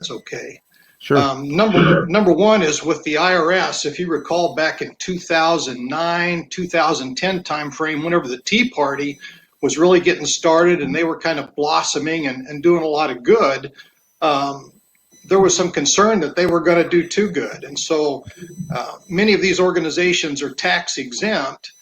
that's okay. Sure. Number one is with the IRS. If you recall back in 2009, 2010 timeframe, whenever the Tea Party was really getting started and they were kind of blossoming and doing a lot of good, there was some concern that they were going to do too good. And so many of these organizations are tax exempt,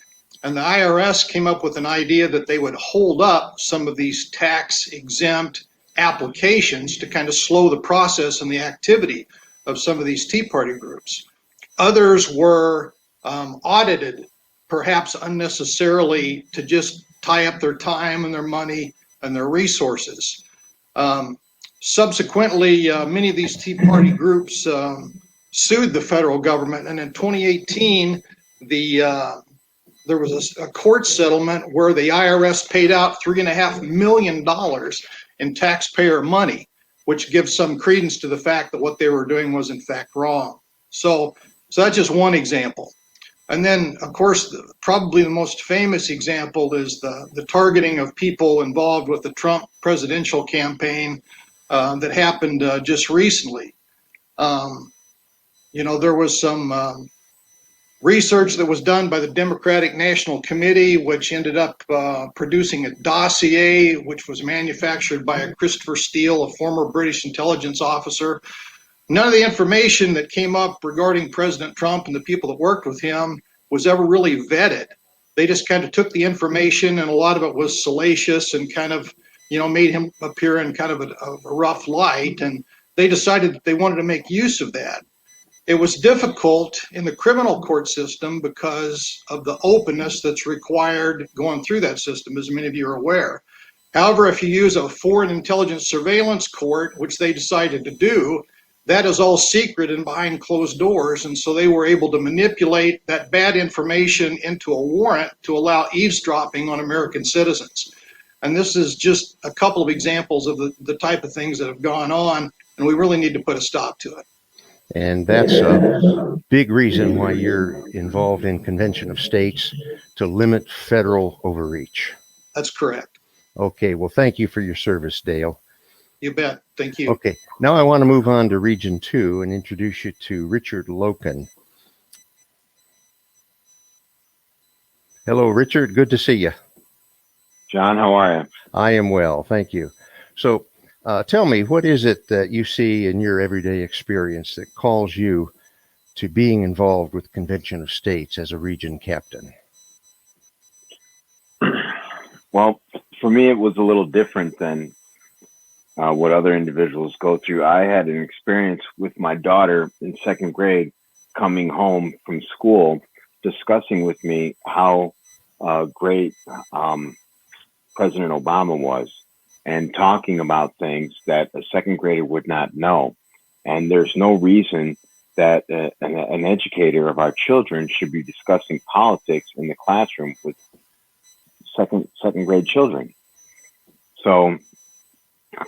and the IRS came up with an idea that they would hold up some of these tax exempt applications to kind of slow the process and the activity of some of these Tea Party groups. Others were audited, perhaps unnecessarily, to just tie up their time and their money and their resources. Subsequently, many of these Tea Party groups sued the federal government, and in 2018, there was a court settlement where the IRS paid out $3.5 million in taxpayer money, which gives some credence to the fact that what they were doing was in fact wrong. So that's just one example. And then, of course, probably the most famous example is the targeting of people involved with the Trump presidential campaign that happened just recently. There was some research that was done by the Democratic National Committee, which ended up producing a dossier which was manufactured by a Christopher Steele, a former British intelligence officer. None of the information that came up regarding President Trump and the people that worked with him was ever really vetted. They just kind of took the information, and a lot of it was salacious and kind of, made him appear in kind of a rough light, and they decided that they wanted to make use of that. It was difficult in the criminal court system because of the openness that's required going through that system, as many of you are aware. However, if you use a foreign intelligence surveillance court, which they decided to do, that is all secret and behind closed doors, and so they were able to manipulate that bad information into a warrant to allow eavesdropping on American citizens. And this is just a couple of examples of the type of things that have gone on, and we really need to put a stop to it. And that's a big reason why you're involved in Convention of States, to limit federal overreach. That's correct. Okay, well, thank you for your service, Dale. You bet. Thank you. Okay, now I want to move on to Region 2 and introduce you to Richard Loken. Hello, Richard. Good to see you. John, how are you? I am well, thank you. So tell me, what is it that you see in your everyday experience that calls you to being involved with Convention of States as a region captain? Well, for me, it was a little different than what other individuals go through. I had an experience with my daughter in second grade coming home from school, discussing with me how great President Obama was, and talking about things that a second grader would not know. And there's no reason that an educator of our children should be discussing politics in the classroom with second grade children. So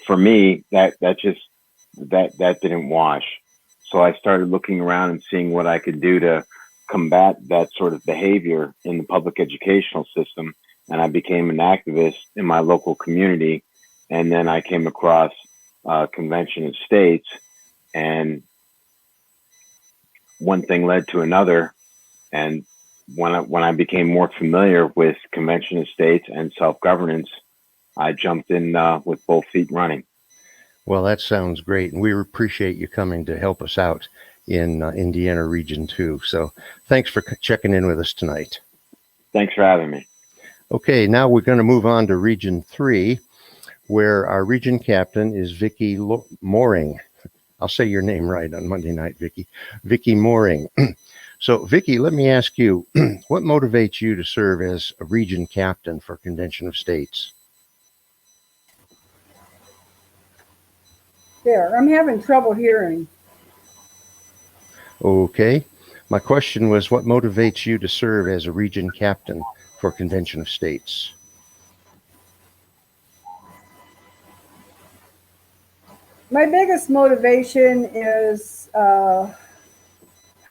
for me, that didn't wash. So I started looking around and seeing what I could do to combat that sort of behavior in the public educational system. And I became an activist in my local community. And then I came across Convention of States, and one thing led to another. And when I became more familiar with Convention of States and self-governance, I jumped in with both feet running. Well, that sounds great, and we appreciate you coming to help us out in Indiana Region 2. So thanks for checking in with us tonight. Thanks for having me. Okay, now we're going to move on to Region 3, where our region captain is Vicki Mooring. I'll say your name right on Monday night, Vicki. Vicki Mooring. So, Vicki, let me ask you, what motivates you to serve as a region captain for Convention of States? There, I'm having trouble hearing. Okay. My question was, what motivates you to serve as a region captain for Convention of States? My biggest motivation is how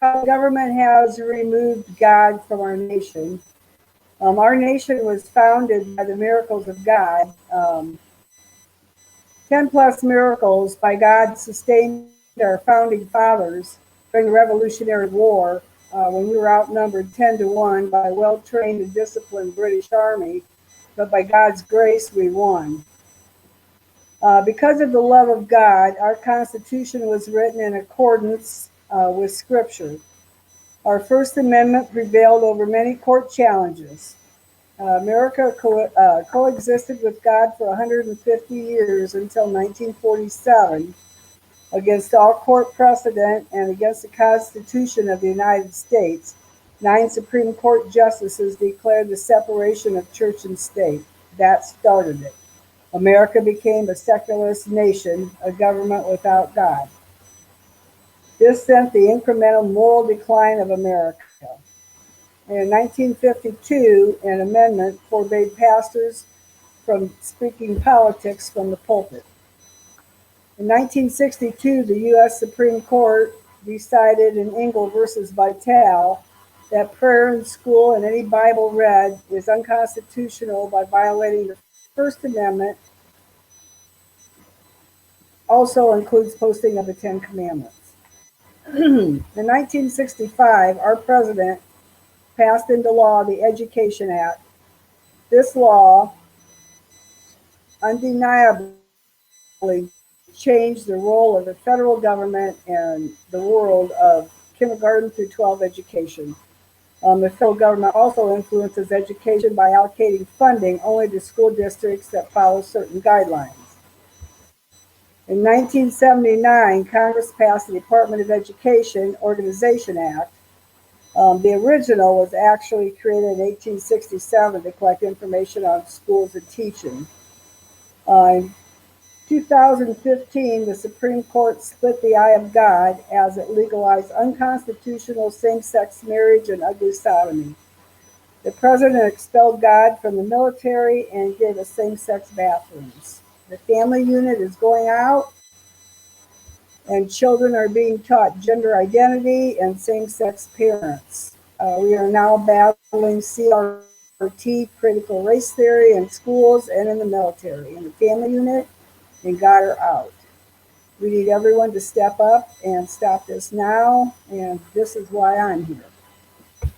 government has removed God from our nation. Our nation was founded by the miracles of God. 10 plus miracles by God sustained our founding fathers during the Revolutionary War when we were outnumbered 10-1 by a well-trained and disciplined British Army, but by God's grace we won. Because of the love of God, our Constitution was written in accordance with Scripture. Our First Amendment prevailed over many court challenges. America coexisted with God for 150 years until 1947 against all court precedent and against the Constitution of the United States. 9 Supreme Court justices declared the separation of church and state. That started it. America became a secularist nation, a government without God. This sent the incremental moral decline of America. In 1952, an amendment forbade pastors from speaking politics from the pulpit. In 1962, the U.S. Supreme Court decided in Engel versus Vitale that prayer in school and any Bible read is unconstitutional by violating the First Amendment. Also includes posting of the Ten Commandments. In 1965, our president passed into law the Education Act. This law undeniably changed the role of the federal government and the world of kindergarten through 12 education. The federal government also influences education by allocating funding only to school districts that follow certain guidelines. In 1979, Congress passed the Department of Education Organization Act. The original was actually created in 1867 to collect information on schools and teaching. In 2015, the Supreme Court split the eye of God as it legalized unconstitutional same-sex marriage and ugly sodomy. The president expelled God from the military and gave us same-sex bathrooms. The family unit is going out, and children are being taught gender identity and same-sex parents. We are now battling CRT, critical race theory, in schools and in the military. In the family unit, and God are out. We need everyone to step up and stop this now, and this is why I'm here.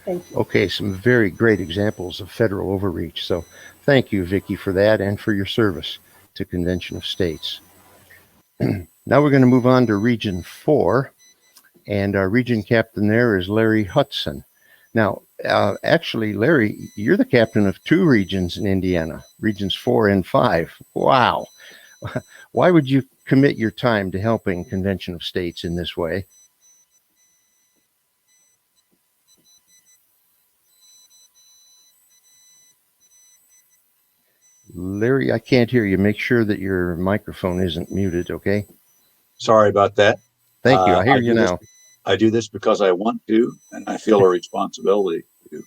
Thank you. Okay, some very great examples of federal overreach. So thank you, Vicki, for that and for your service to Convention of States. Now we're going to move on to Region 4, and our region captain there is Larry Hutson. Now, actually, Larry, you're the captain of 2 regions in Indiana, Regions 4 and 5. Wow. Why would you commit your time to helping Convention of States in this way? Larry, I can't hear you. Make sure that your microphone isn't muted, okay? Sorry about that. Thank you. I hear you now. I do this because I want to, and I feel a responsibility to.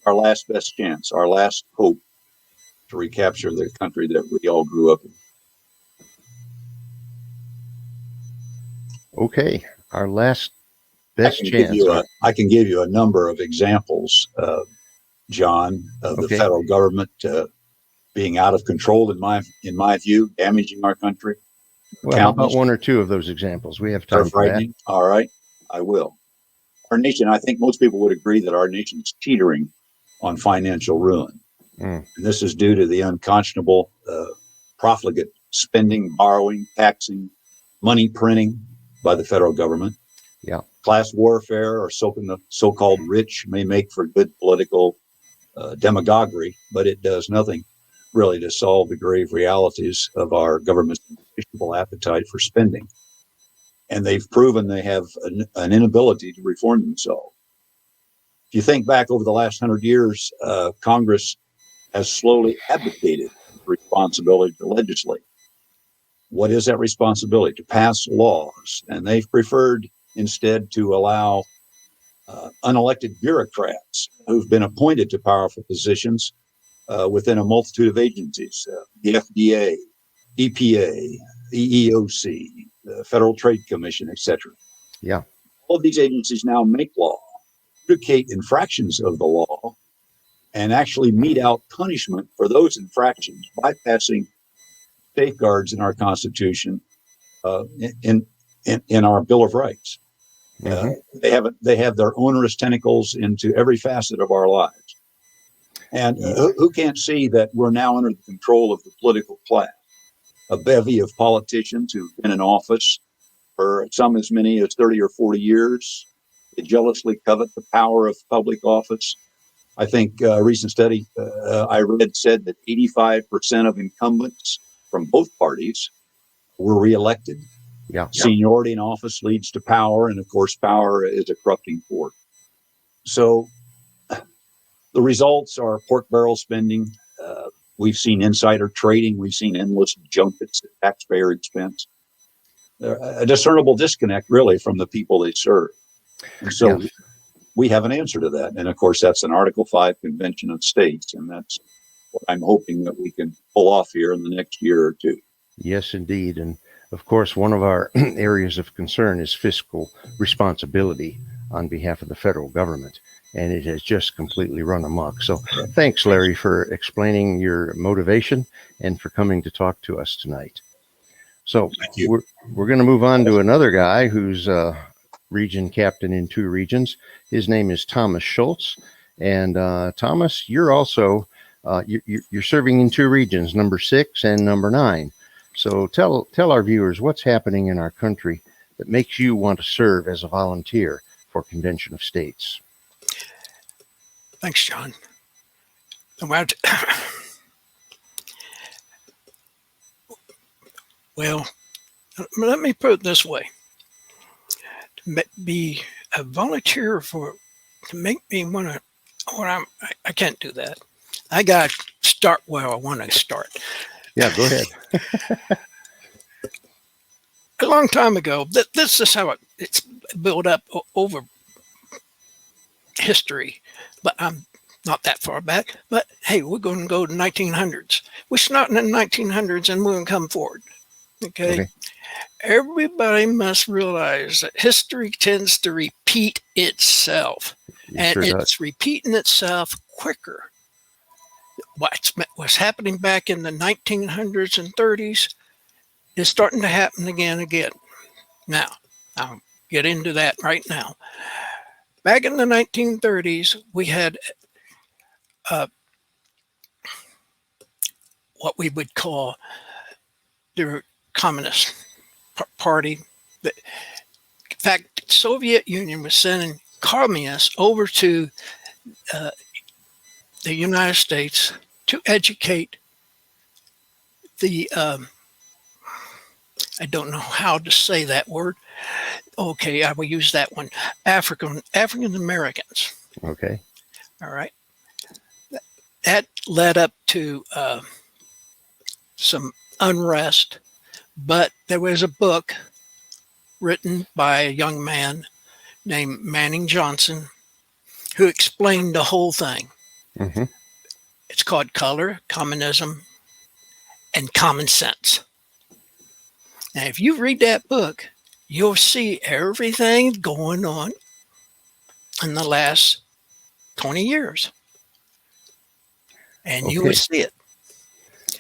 Our last best chance, our last hope to recapture the country that we all grew up in. Okay, our last best chance. I can give you a number of examples, John, of the federal government being out of control, in my view, damaging our country. Well, how about 1 or 2 of those examples? We have time for that. All right, I will. Our nation, I think most people would agree that our nation is teetering on financial ruin. And this is due to the unconscionable, profligate spending, borrowing, taxing, money printing by the federal government. Yeah. Class warfare or so-called rich may make for good political demagoguery, but it does nothing really to solve the grave realities of our government's insatiable appetite for spending. And they've proven they have an inability to reform themselves. If you think back over the last 100 years, Congress has slowly abdicated the responsibility to legislate. What is that responsibility? To pass laws. And they've preferred instead to allow unelected bureaucrats who've been appointed to powerful positions within a multitude of agencies, the FDA, EPA, the EEOC, the Federal Trade Commission, etc. Yeah. All of these agencies now make law, adjudicate infractions of the law, and actually mete out punishment for those infractions, bypassing safeguards in our Constitution, in our Bill of Rights. They have their onerous tentacles into every facet of our lives. And who can't see that we're now under the control of the political class? A bevy of politicians who've been in office for some as many as 30 or 40 years. They jealously covet the power of public office. I think a recent study I read said that 85% of incumbents from both parties were reelected. Yeah. Seniority in office leads to power, and of course, power is a corrupting force. So the results are pork barrel spending. We've seen insider trading. We've seen endless junkets at taxpayer expense. A discernible disconnect, really, from the people they serve. And so we have an answer to that. And of course, that's an Article 5 Convention of States. And that's what I'm hoping that we can pull off here in the next year or two. Yes, indeed. And of course, one of our areas of concern is fiscal responsibility on behalf of the federal government. And it has just completely run amok. So thanks, Larry, for explaining your motivation and for coming to talk to us tonight. So we're going to move on to another guy who's region captain in 2 regions. His name is Thomas Shultz. And Thomas, you're also you're serving in 2 regions, number 6 and number 9. So tell our viewers what's happening in our country that makes you want to serve as a volunteer for Convention of States. Thanks, John. Well, let me put it this way. To be a volunteer to make me want to, I can't do that. I got to start where I want to start. Yeah, go ahead. A long time ago, this is how it's built up over history, but I'm not that far back. But hey, we're going to go to 1900s. We're starting in the 1900s and we're going to come forward. Okay. Everybody must realize that history tends to repeat itself, and it's repeating itself quicker. What's happening back in the 1900s and 30s is starting to happen again. Now, I'll get into that right now. Back in the 1930s, we had what we would call the Communist Party. In fact, the Soviet Union was sending communists over to the United States to educate the, I don't know how to say that word. Okay, I will use that one. African Americans. Okay. All right. That led up to some unrest, but there was a book written by a young man named Manning Johnson who explained the whole thing. Mm-hmm. It's called Color, Communism, and Common Sense. Now, if you read that book, you'll see everything going on in the last 20 years. And you will see it.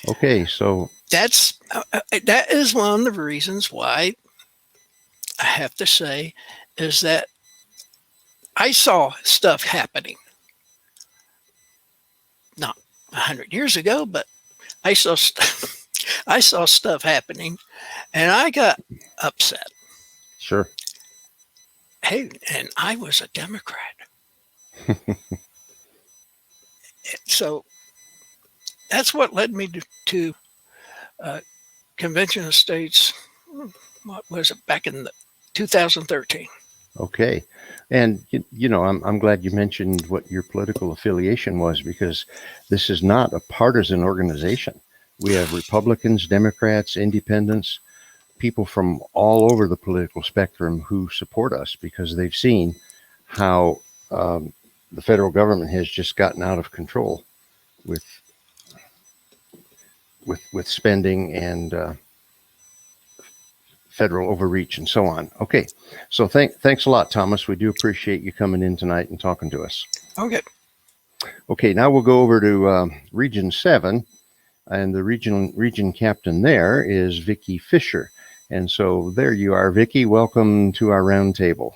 Okay, so that is one of the reasons why I have to say is that I saw stuff happening. Not 100 years ago, but I saw stuff happening, and I got upset. Sure. Hey, and I was a Democrat. So that's what led me to Convention of States. What was it, back in 2013? Okay. And, I'm glad you mentioned what your political affiliation was, because this is not a partisan organization. We have Republicans, Democrats, independents, people from all over the political spectrum who support us because they've seen how the federal government has just gotten out of control with spending and federal overreach and so on. Okay, so thanks a lot, Thomas. We do appreciate you coming in tonight and talking to us. Okay. Okay, now we'll go over to Region 7, and the region captain there is Vicki Fischer. And so there you are, Vicki. Welcome to our roundtable.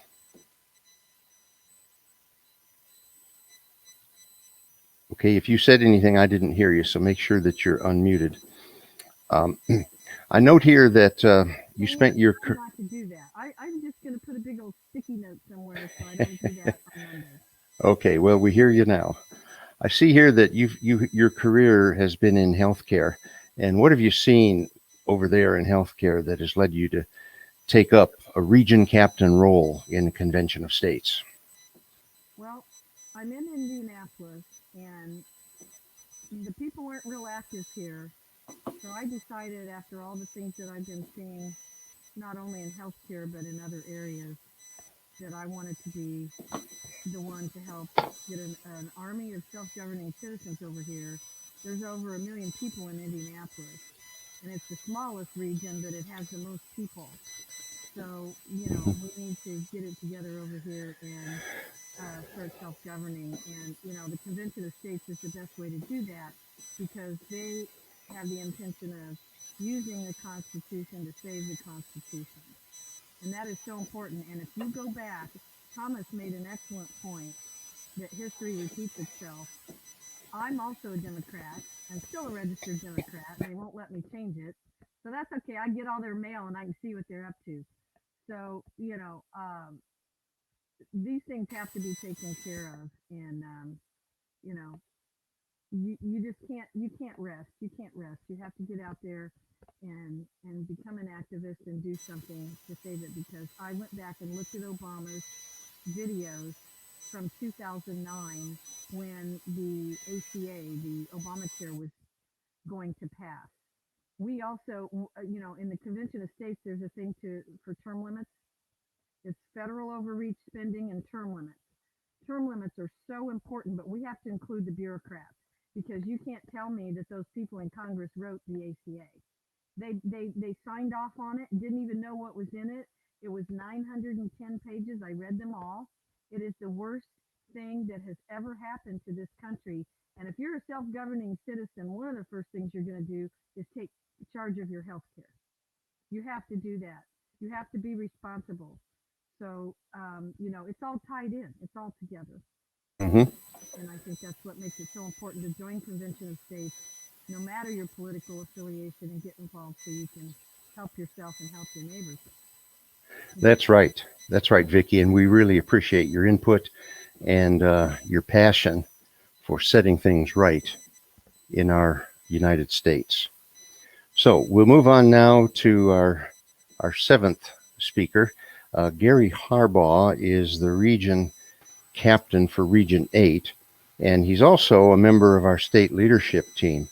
Okay, if you said anything, I didn't hear you, so make sure that you're unmuted. I note here that you spent your... Not to do that. I'm just going to put a big old sticky note somewhere so I don't do that on Monday. Okay, well, we hear you now. I see here that your career has been in healthcare. And what have you seen over there in healthcare that has led you to take up a region captain role in the Convention of States? Well, I'm in Indianapolis, and the people aren't real active here. So I decided, after all the things that I've been seeing, not only in healthcare but in other areas, that I wanted to be the one to help get an army of self-governing citizens over here. There's over 1 million people in Indianapolis, and it's the smallest region, but it has the most people. So, we need to get it together over here and start self-governing. And, the Convention of States is the best way to do that, because they have the intention of using the Constitution to save the Constitution. And that is so important. And if you go back, Thomas made an excellent point that history repeats itself. I'm also a Democrat. I'm still a registered Democrat, and they won't let me change it. So that's okay. I get all their mail and I can see what they're up to. So, these things have to be taken care of. And, you just can't rest. You can't rest. You have to get out there and become an activist and do something to save it, because I went back and looked at Obama's videos from 2009 when the ACA, the Obamacare, was going to pass. We also, in the Convention of States, there's a thing for term limits. It's federal overreach spending and term limits. Term limits are so important, but we have to include the bureaucrats, because you can't tell me that those people in Congress wrote the ACA. They signed off on it, didn't even know what was in it. It was 910 pages. I read them all. It is the worst thing that has ever happened to this country. And if you're a self-governing citizen, one of the first things you're going to do is take charge of your health care. You have to do that. You have to be responsible. So, it's all tied in. It's all together. Mm-hmm. And I think that's what makes it so important to join Convention of States, no matter your political affiliation, and get involved so you can help yourself and help your neighbors. That's right. That's right, Vicki. And we really appreciate your input and your passion for setting things right in our United States. So we'll move on now to our seventh speaker. Gary Harbaugh is the region captain for Region 8, and he's also a member of our state leadership team.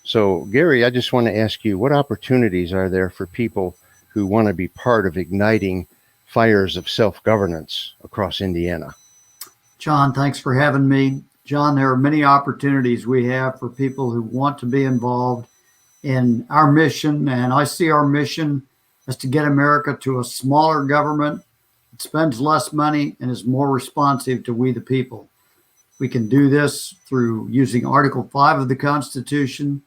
So, Gary, I just want to ask you, what opportunities are there for people who want to be part of igniting fires of self-governance across Indiana? John, thanks for having me. John, there are many opportunities we have for people who want to be involved in our mission, and I see our mission as to get America to a smaller government that spends less money and is more responsive to we the people. We can do this through using Article 5 of the Constitution.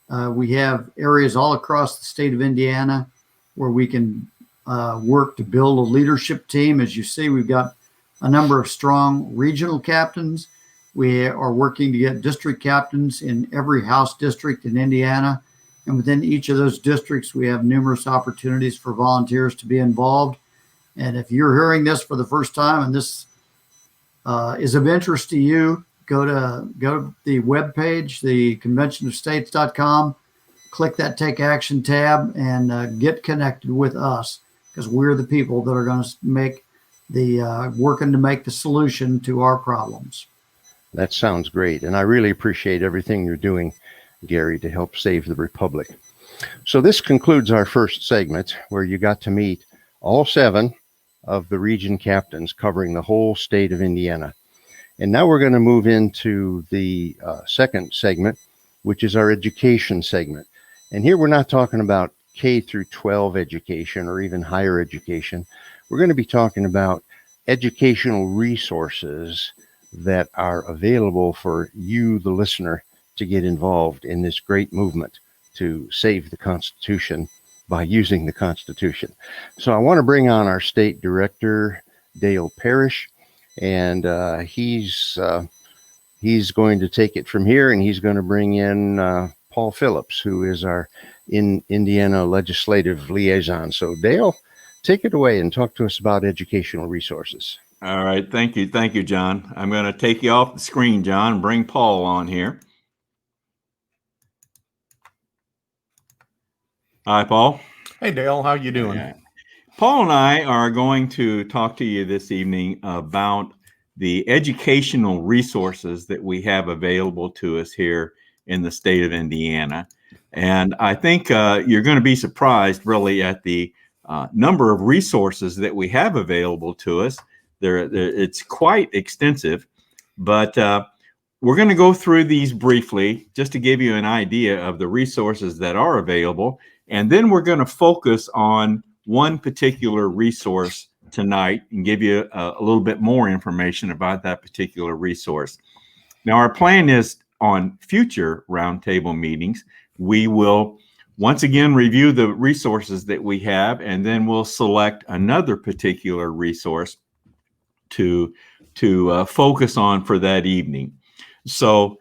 We have areas all across the state of Indiana where we can work to build a leadership team. As you see, we've got a number of strong regional captains. We are working to get district captains in every House district in Indiana. And within each of those districts, we have numerous opportunities for volunteers to be involved. And if you're hearing this for the first time and this is of interest to you, go to the webpage, the conventionofstates.com, click that Take Action tab, and get connected with us, because we're the people that are going to make working to make the solution to our problems. That sounds great. And I really appreciate everything you're doing, Gary, to help save the Republic. So this concludes our first segment, where you got to meet all 7 of the region captains covering the whole state of Indiana. And now we're going to move into the second segment, which is our education segment. And here we're not talking about K through 12 education or even higher education. We're going to be talking about educational resources that are available for you, the listener, to get involved in this great movement to save the Constitution by using the Constitution. So I want to bring on our state director, Dale Parrish, and he's going to take it from here, and he's going to bring in Paul Phillips, who is our Indiana legislative liaison. So Dale, take it away and talk to us about educational resources. All right. Thank you. Thank you, John. I'm going to take you off the screen, John, and bring Paul on here. Hi, Paul. Hey, Dale. How you doing? Yeah. Paul and I are going to talk to you this evening about the educational resources that we have available to us here in the state of Indiana. And I think you're going to be surprised really at the number of resources that we have available to us. It's quite extensive, but we're going to go through these briefly just to give you an idea of the resources that are available. And then we're going to focus on one particular resource tonight and give you a little bit more information about that particular resource. Now, our plan is on future roundtable meetings, we will once again review the resources that we have, and then we'll select another particular resource to focus on for that evening. So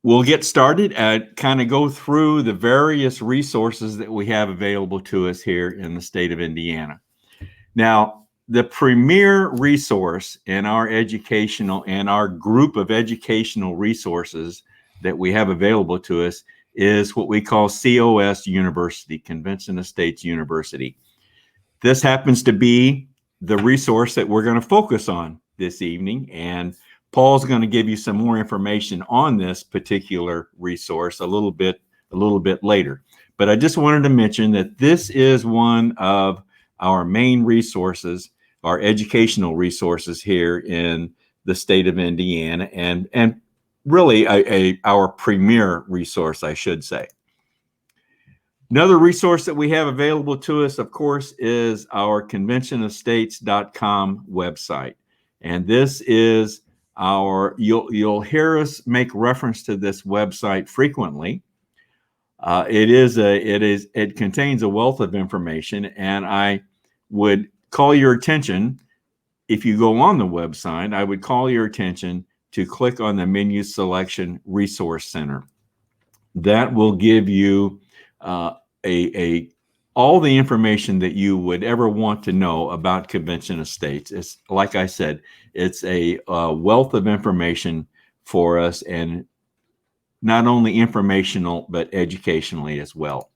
we'll get started and kind of go through the various resources that we have available to us here in the state of Indiana. Now, the premier resource in our educational and our group of educational resources that we have available to us is what we call COS University, Convention of States University. This happens to be the resource that we're going to focus on this evening, and Paul's going to give you some more information on this particular resource a little bit later. But I just wanted to mention that this is one of our main resources, our educational resources here in the state of Indiana, and really our premier resource, I should say. Another resource that we have available to us, of course, is our conventionofstates.com website. And this is you'll hear us make reference to this website frequently. It contains a wealth of information, and I would call your attention, if you go on the website, I would call your attention to click on the menu selection Resource Center. That will give you all the information that you would ever want to know about Convention of States. It's, like I said, it's a wealth of information for us, and not only informational, but educationally as well.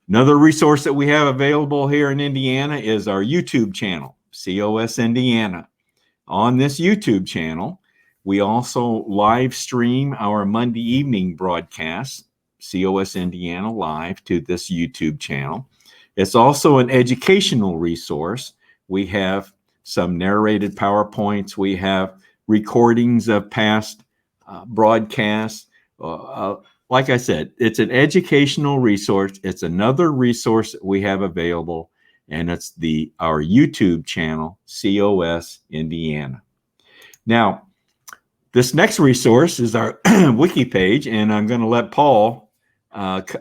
Another resource that we have available here in Indiana is our YouTube channel, COS Indiana. On this YouTube channel, we also live stream our Monday evening broadcasts, COS Indiana Live, to this YouTube channel. It's also an educational resource. We have some narrated PowerPoints. We have recordings of past broadcasts. Like I said, it's an educational resource. It's another resource that we have available, and it's our YouTube channel, COS Indiana. Now, this next resource is our wiki page, and I'm going to let Paul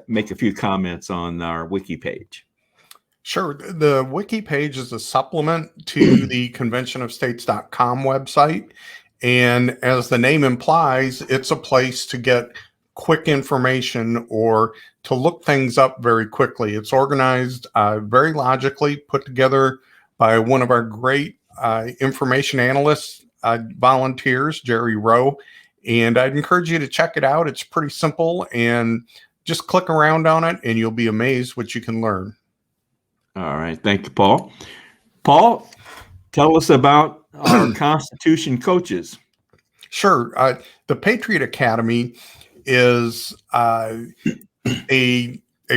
make a few comments on our wiki page. Sure. The wiki page is a supplement to the conventionofstates.com website. And as the name implies, it's a place to get quick information or to look things up very quickly. It's organized very logically, put together by one of our great information analysts, volunteers, Jerry Rowe. And I'd encourage you to check it out. It's pretty simple, and just click around on it and you'll be amazed what you can learn. All right. Thank you, Paul. Paul, tell us about our Constitution coaches. Sure. The Patriot Academy is a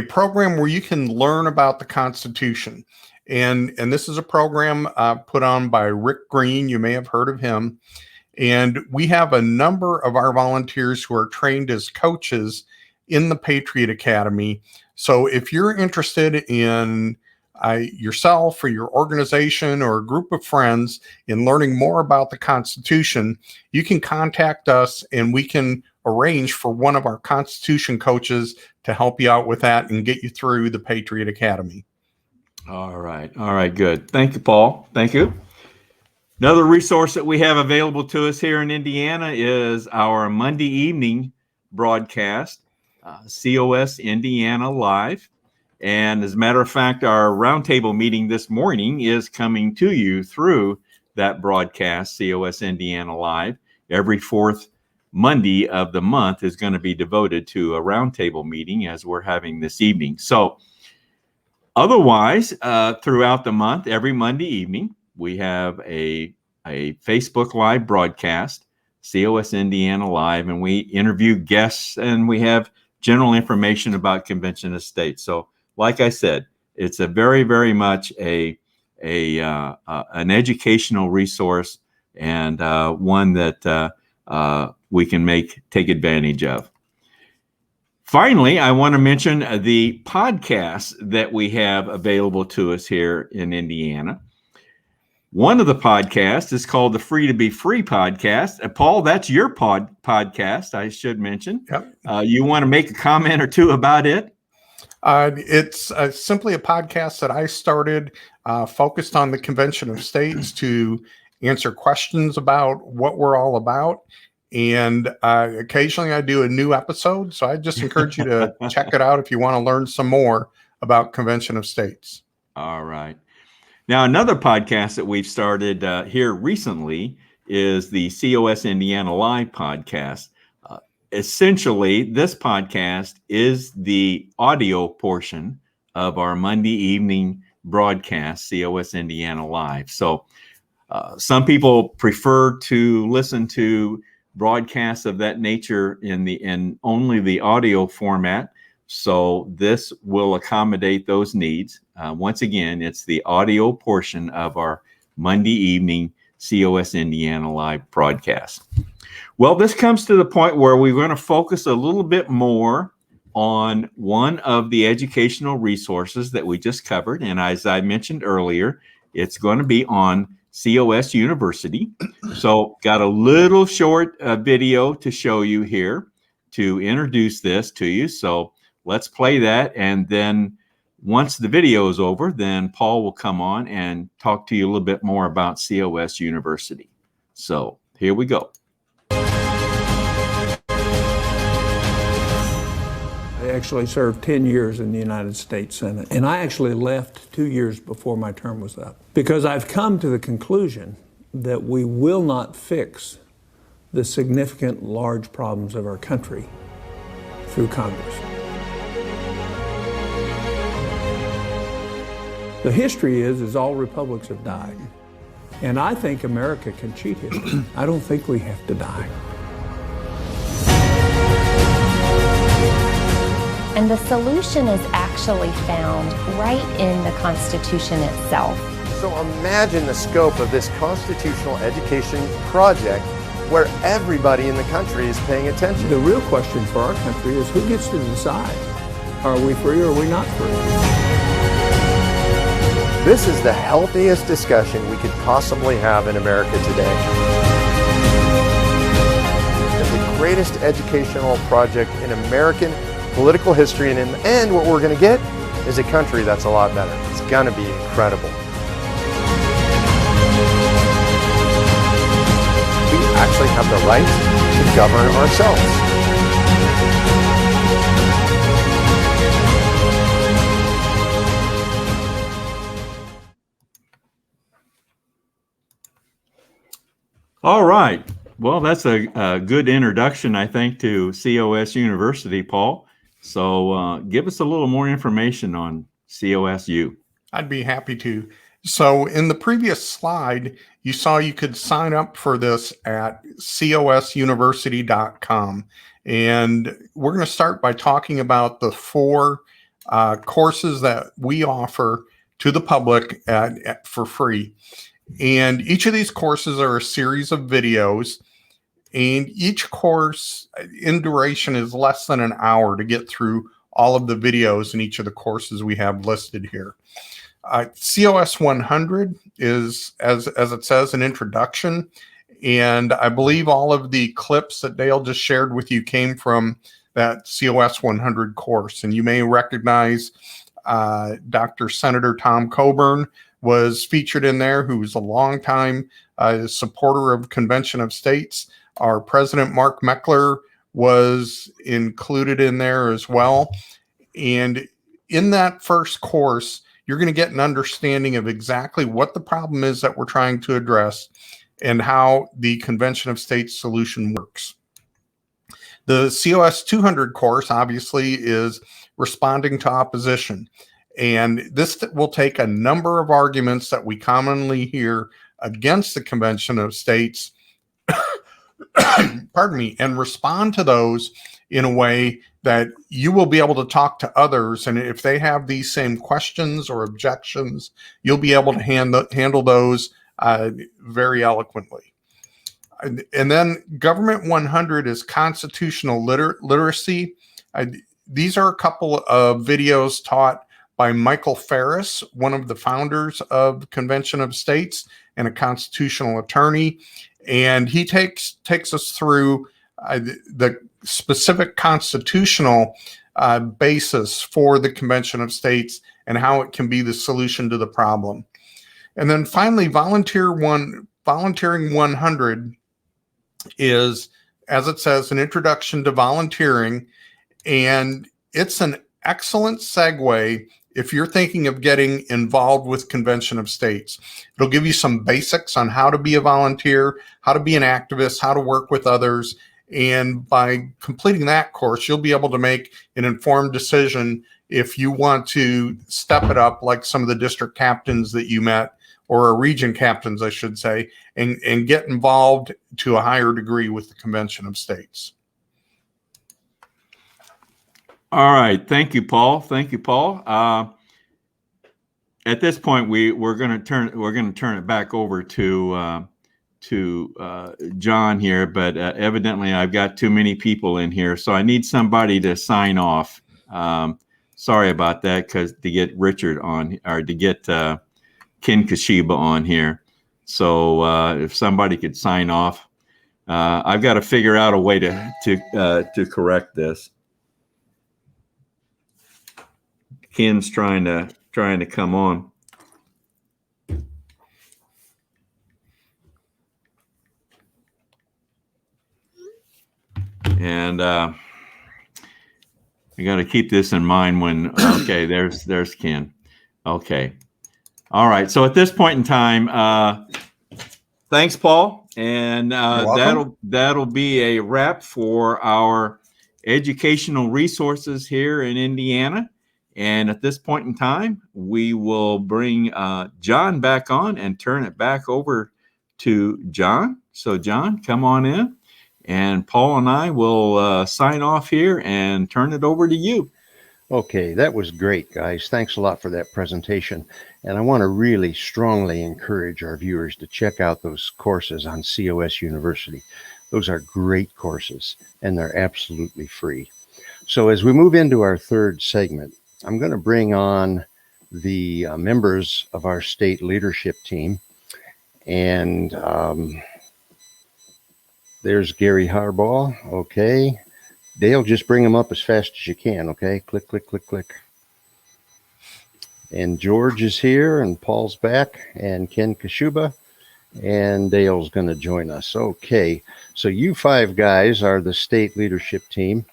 program where you can learn about the Constitution. And this is a program put on by Rick Green. You may have heard of him. And we have a number of our volunteers who are trained as coaches in the Patriot Academy. So if you're interested in yourself or your organization or a group of friends in learning more about the Constitution, you can contact us and we can arrange for one of our Constitution coaches to help you out with that and get you through the Patriot Academy. All right. All right. Good. Thank you, Paul. Thank you. Another resource that we have available to us here in Indiana is our Monday evening broadcast, COS Indiana Live. And as a matter of fact, our roundtable meeting this morning is coming to you through that broadcast, COS Indiana Live. Every fourth Monday of the month is going to be devoted to a roundtable meeting as we're having this evening. So otherwise, throughout the month, every Monday evening, we have a Facebook Live broadcast, COS Indiana Live, and we interview guests and we have general information about Convention of States. So like I said, it's a very, very much an educational resource and one that we can take advantage of. Finally, I want to mention the podcasts that we have available to us here in Indiana. One of the podcasts is called the Free to Be Free podcast. Paul, that's your podcast, I should mention. Yep. You want to make a comment or two about it? It's simply a podcast that I started focused on the Convention of States to answer questions about what we're all about. And occasionally I do a new episode. So I just encourage you to check it out if you want to learn some more about Convention of States. All right. Now, another podcast that we've started here recently is the COS Indiana Live podcast. Essentially, this podcast is the audio portion of our Monday evening broadcast, COS Indiana Live. So some people prefer to listen to broadcasts of that nature in only the audio format. So this will accommodate those needs. Once again, it's the audio portion of our Monday evening COS Indiana Live broadcast. Well, this comes to the point where we're going to focus a little bit more on one of the educational resources that we just covered. And as I mentioned earlier, it's going to be on COS University. So got a little short video to show you here to introduce this to you. So let's play that. And then once the video is over, then Paul will come on and talk to you a little bit more about COS University. So here we go. I actually served 10 years in the United States Senate, and I actually left 2 years before my term was up because I've come to the conclusion that we will not fix the significant large problems of our country through Congress. The history is all republics have died, and I think America can cheat history. I don't think we have to die. And the solution is actually found right in the Constitution itself. So imagine the scope of this constitutional education project where everybody in the country is paying attention. The real question for our country is who gets to decide? Are we free or are we not free? This is the healthiest discussion we could possibly have in America today. It's the greatest educational project in American political history, and in the end, what we're going to get is a country that's a lot better. It's going to be incredible. We actually have the right to govern ourselves. All right. Well, that's a good introduction, I think, to COS University, Paul. So give us a little more information on COSU. I'd be happy to. So in the previous slide, you saw you could sign up for this at cosuniversity.com. And we're going to start by talking about the 4 courses that we offer to the public for free. And each of these courses are a series of videos. And each course in duration is less than an hour to get through all of the videos in each of the courses we have listed here. COS 100 is, as it says, an introduction. And I believe all of the clips that Dale just shared with you came from that COS 100 course. And you may recognize Dr. Senator Tom Coburn was featured in there, who was a longtime supporter of Convention of States. Our President Mark Meckler was included in there as well. And in that first course, you're going to get an understanding of exactly what the problem is that we're trying to address and how the Convention of States solution works. The COS 200 course, obviously, is responding to opposition. And this will take a number of arguments that we commonly hear against the Convention of States, pardon me, and respond to those in a way that you will be able to talk to others. And if they have these same questions or objections, you'll be able to handle those very eloquently. And then Government 100 is constitutional literacy. These are a couple of videos taught by Michael Ferris, one of the founders of the Convention of States and a constitutional attorney. And he takes us through the specific constitutional basis for the Convention of States and how it can be the solution to the problem. And then finally, Volunteering 100 is, as it says, an introduction to volunteering. And it's an excellent segue if you're thinking of getting involved with Convention of States. It'll give you some basics on how to be a volunteer, how to be an activist, how to work with others. And by completing that course, you'll be able to make an informed decision if you want to step it up, like some of the district captains that you met, or region captains, I should say, and get involved to a higher degree with the Convention of States. All right. Thank you, Paul. Thank you, Paul. At this point, we're going to turn it back over to John here, but evidently I've got too many people in here, so I need somebody to sign off. Sorry about that, because to get Richard on, or to get Ken Kashiba on here. So if somebody could sign off, I've got to figure out a way to correct this. Ken's trying to come on. And I got to keep this in mind when, okay, there's Ken. Okay. All right. So at this point in time, thanks, Paul. And that'll be a wrap for our educational resources here in Indiana. And at this point in time, we will bring John back on and turn it back over to John. So John, come on in. And Paul and I will sign off here and turn it over to you. Okay, that was great, guys. Thanks a lot for that presentation. And I want to really strongly encourage our viewers to check out those courses on COS University. Those are great courses, and they're absolutely free. So as we move into our third segment, I'm going to bring on the members of our state leadership team. And there's Gary Harbaugh. Okay. Dale, just bring them up as fast as you can. Okay. Click, click, click, click. And George is here, and Paul's back, and Ken Kashiba, and Dale's going to join us. Okay. So you five guys are the state leadership team.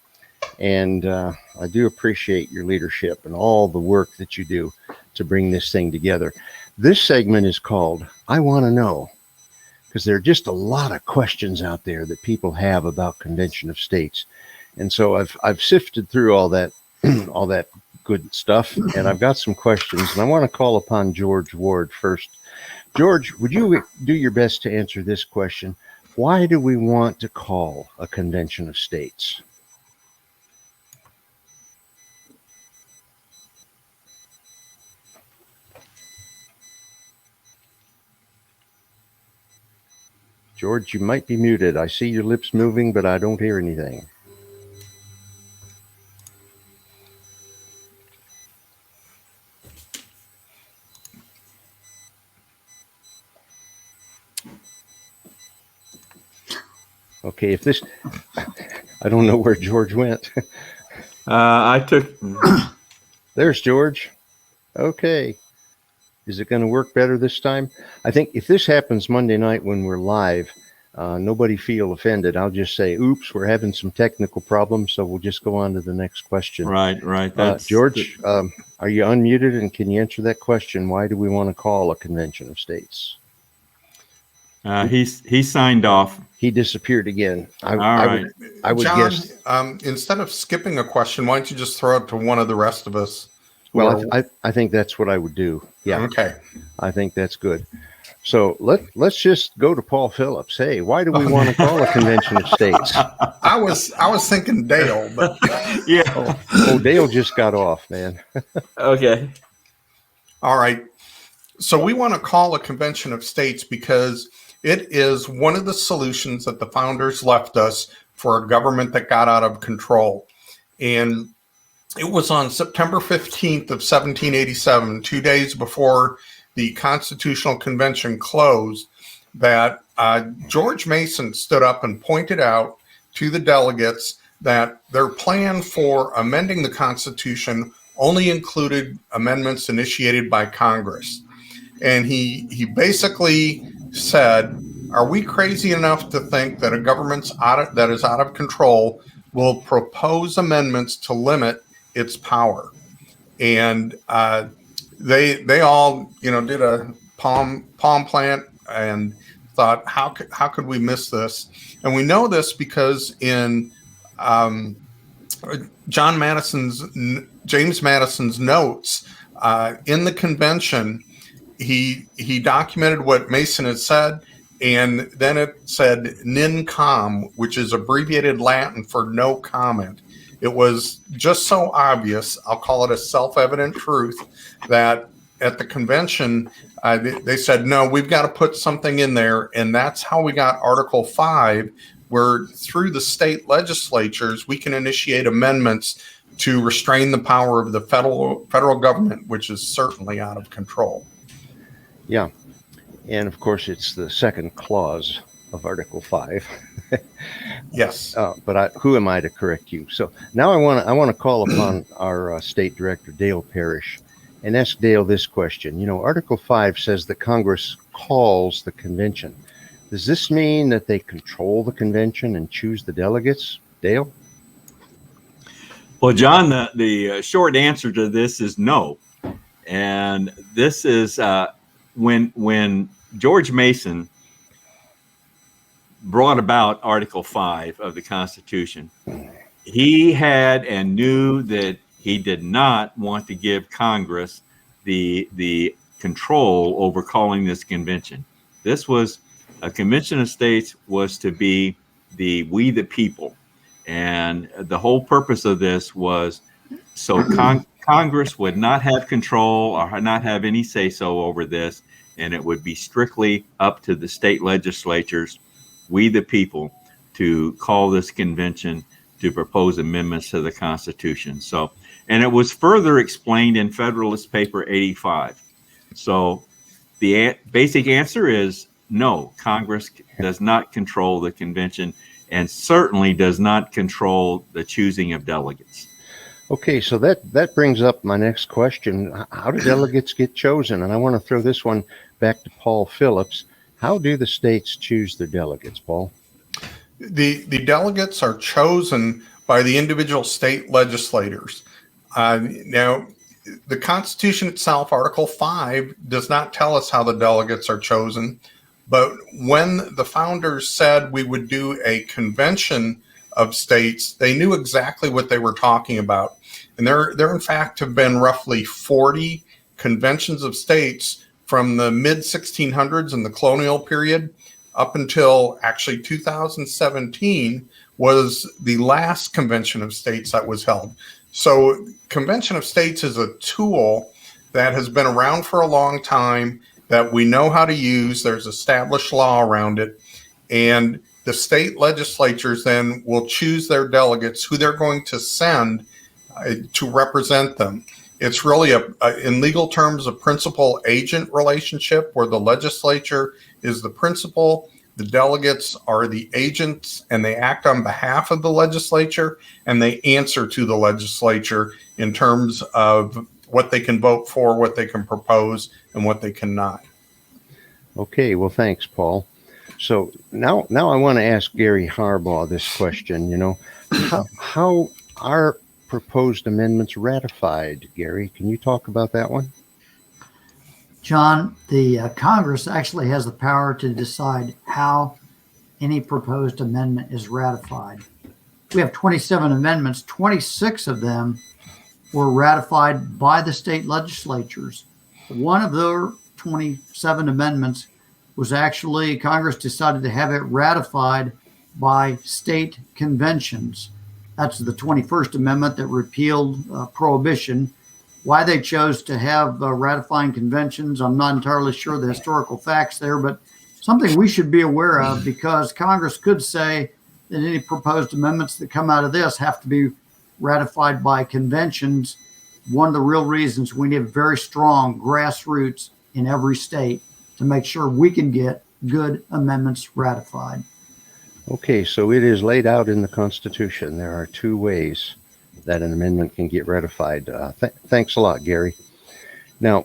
And I do appreciate your leadership and all the work that you do to bring this thing together. This segment is called I Want to Know, because there are just a lot of questions out there that people have about Convention of States. And so I've sifted through all that good stuff, and I've got some questions, and I want to call upon George Ward first. George, would you do your best to answer this question? Why do we want to call a Convention of States? George, you might be muted. I see your lips moving, but I don't hear anything. Okay, if this, I don't know where George went. I took. There's George. Okay. Is it going to work better this time? I think if this happens Monday night when we're live, nobody feel offended. I'll just say, oops, we're having some technical problems, so we'll just go on to the next question. Right. That's George, are you unmuted, and can you answer that question? Why do we want to call a convention of states? He signed off. He disappeared again. I would John, guess. Instead of skipping a question, why don't you just throw it to one of the rest of us? Well, I think that's what I would do. Yeah. Okay. I think that's good. So let's just go to Paul Phillips. Hey, why do we want to call a convention of states? I was thinking Dale, but yeah. Oh, Dale just got off, man. Okay. All right. So we want to call a convention of states because it is one of the solutions that the founders left us for a government that got out of control. And it was on September 15th of 1787, 2 days before the Constitutional Convention closed, that George Mason stood up and pointed out to the delegates that their plan for amending the Constitution only included amendments initiated by Congress. And he basically said, are we crazy enough to think that a government that is out of control will propose amendments to limit its power? And they all did a palm plant and thought, how could we miss this? And we know this because in James Madison's notes in the convention, he documented what Mason had said, and then it said "nin com," which is abbreviated Latin for no comment. It was just so obvious, I'll call it a self-evident truth, that at the convention, they said, no, we've got to put something in there. And that's how we got Article 5, where through the state legislatures, we can initiate amendments to restrain the power of the federal government, which is certainly out of control. Yeah. And of course, it's the second clause of Article 5. Yes. But who am I to correct you? So now I want to call upon our state director, Dale Parrish, and ask Dale this question. Article 5 says that Congress calls the convention. Does this mean that they control the convention and choose the delegates? Dale? Well, John, the short answer to this is no. And this is when George Mason brought about Article 5 of the Constitution, he had and knew that he did not want to give Congress the control over calling this convention. This was a convention of states was to be we the people. And the whole purpose of this was so Congress would not have control or not have any say-so over this, and it would be strictly up to the state legislatures, we the people, to call this convention to propose amendments to the Constitution. So, and it was further explained in Federalist Paper 85. So the basic answer is no, Congress does not control the convention and certainly does not control the choosing of delegates. Okay, so that brings up my next question. How do delegates get chosen? And I want to throw this one back to Paul Phillips. How do the states choose their delegates, Paul? The delegates are chosen by the individual state legislators. Now, the Constitution itself, Article 5, does not tell us how the delegates are chosen. But when the founders said we would do a convention of states, they knew exactly what they were talking about. And there in fact have been roughly 40 conventions of states from the mid-1600s in the colonial period up until actually 2017 was the last convention of states that was held. So convention of states is a tool that has been around for a long time that we know how to use. There's established law around it. And the state legislatures then will choose their delegates who they're going to send to represent them. It's really in legal terms, a principal-agent relationship where the legislature is the principal. the delegates are the agents and they act on behalf of the legislature, and they answer to the legislature in terms of what they can vote for, what they can propose, and what they cannot. Okay, well, thanks, Paul. So now I want to ask Gary Harbaugh this question. How are proposed amendments ratified? Gary, can you talk about that one? John, the Congress actually has the power to decide how any proposed amendment is ratified. We have 27 amendments. 26 of them were ratified by the state legislatures. One of the 27 amendments was actually Congress decided to have it ratified by state conventions. That's the 21st Amendment that repealed prohibition. Why they chose to have ratifying conventions, I'm not entirely sure the historical facts there, but something we should be aware of, because Congress could say that any proposed amendments that come out of this have to be ratified by conventions. One of the real reasons we need very strong grassroots in every state to make sure we can get good amendments ratified. Okay, so it is laid out in the Constitution. There are two ways that an amendment can get ratified. Thanks a lot, Gary. Now,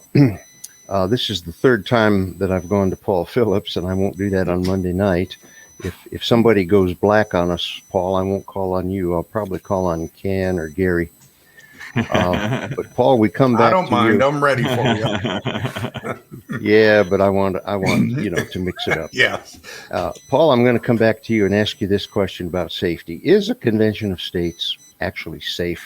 this is the third time that I've gone to Paul Phillips, and I won't do that on Monday night. If somebody goes black on us, Paul, I won't call on you. I'll probably call on Ken or Gary. But Paul, we come back. I don't mind. I'm ready for you. Yeah, but I want to mix it up. Yes. Paul, I'm going to come back to you and ask you this question about safety. Is a convention of states actually safe?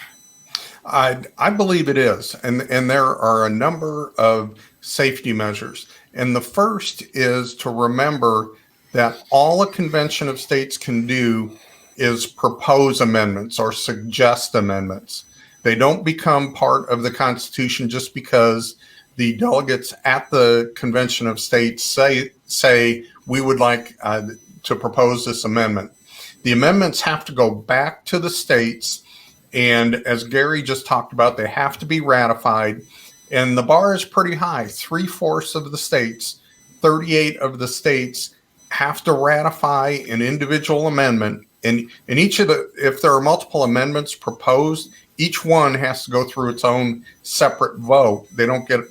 I believe it is, and there are a number of safety measures. And the first is to remember that all a convention of states can do is propose amendments or suggest amendments. They don't become part of the Constitution just because the delegates at the convention of states say we would like to propose this amendment. The amendments have to go back to the states, and as Gary just talked about, they have to be ratified. And the bar is pretty high. 3/4 of the states, 38 of the states have to ratify an individual amendment. And each of if there are multiple amendments proposed, each one has to go through its own separate vote. They don't get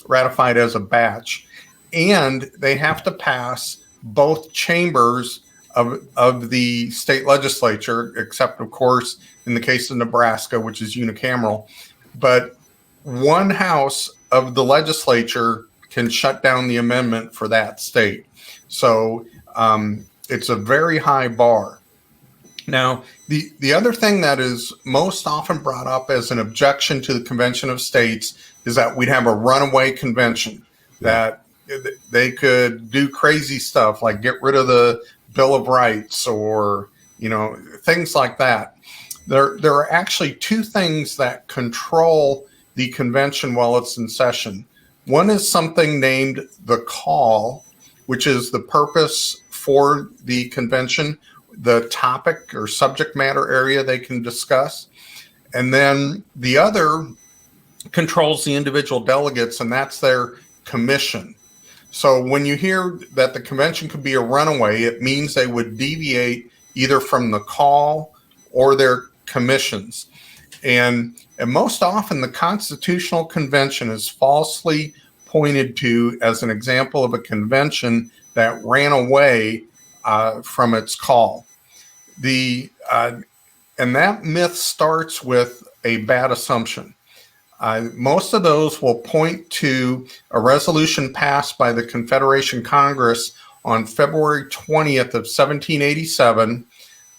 ratified as a batch. And they have to pass both chambers of the state legislature, except, of course, in the case of Nebraska, which is unicameral. But one house of the legislature can shut down the amendment for that state. So it's a very high bar. Now, the other thing that is most often brought up as an objection to the Convention of States is that we'd have a runaway convention, that they could do crazy stuff like get rid of the Bill of Rights or, things like that. There are actually two things that control the convention while it's in session. One is something named the call, which is the purpose for the convention, the topic or subject matter area they can discuss. And then the other controls the individual delegates, and that's their commission. So when you hear that the convention could be a runaway, it means they would deviate either from the call or their commissions. And most often the Constitutional Convention is falsely pointed to as an example of a convention that ran away from its call. And that myth starts with a bad assumption. Most of those will point to a resolution passed by the Confederation Congress on February 20th of 1787,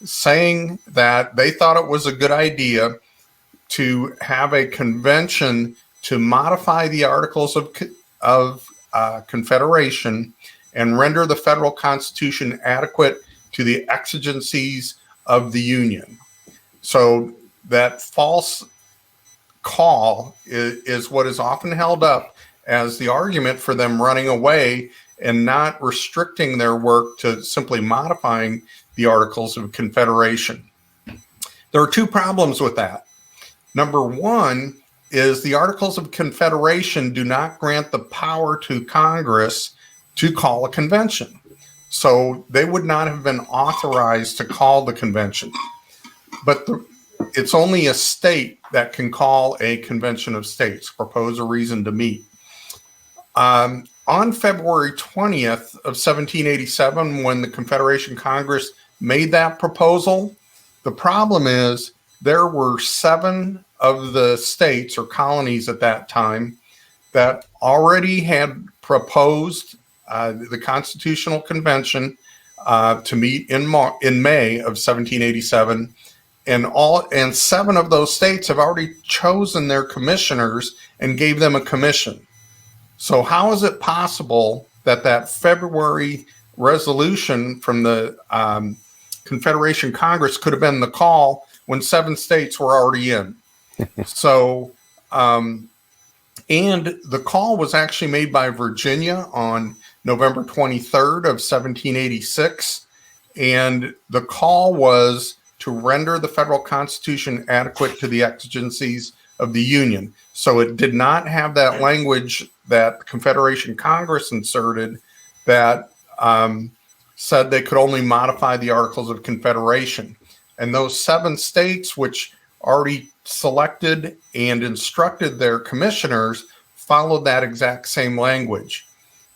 saying that they thought it was a good idea to have a convention to modify the Articles of Confederation and render the federal Constitution adequate to the exigencies of the Union. So that false call is what is often held up as the argument for them running away and not restricting their work to simply modifying the Articles of Confederation. There are two problems with that. Number one is the Articles of Confederation do not grant the power to Congress to call a convention. So they would not have been authorized to call the convention. But it's only a state that can call a convention of states, propose a reason to meet. On February 20th of 1787, when the Confederation Congress made that proposal, the problem is there were 7 of the states or colonies at that time that already had proposed the Constitutional Convention to meet in May of 1787, and 7 of those states have already chosen their commissioners and gave them a commission. So how is it possible that February resolution from the Confederation Congress could have been the call when 7 states were already in? So, and the call was actually made by Virginia on November 23rd of 1786. And the call was to render the federal constitution adequate to the exigencies of the Union. So it did not have that language that the Confederation Congress inserted that said they could only modify the Articles of Confederation. And those 7 states, which already selected and instructed their commissioners, followed that exact same language.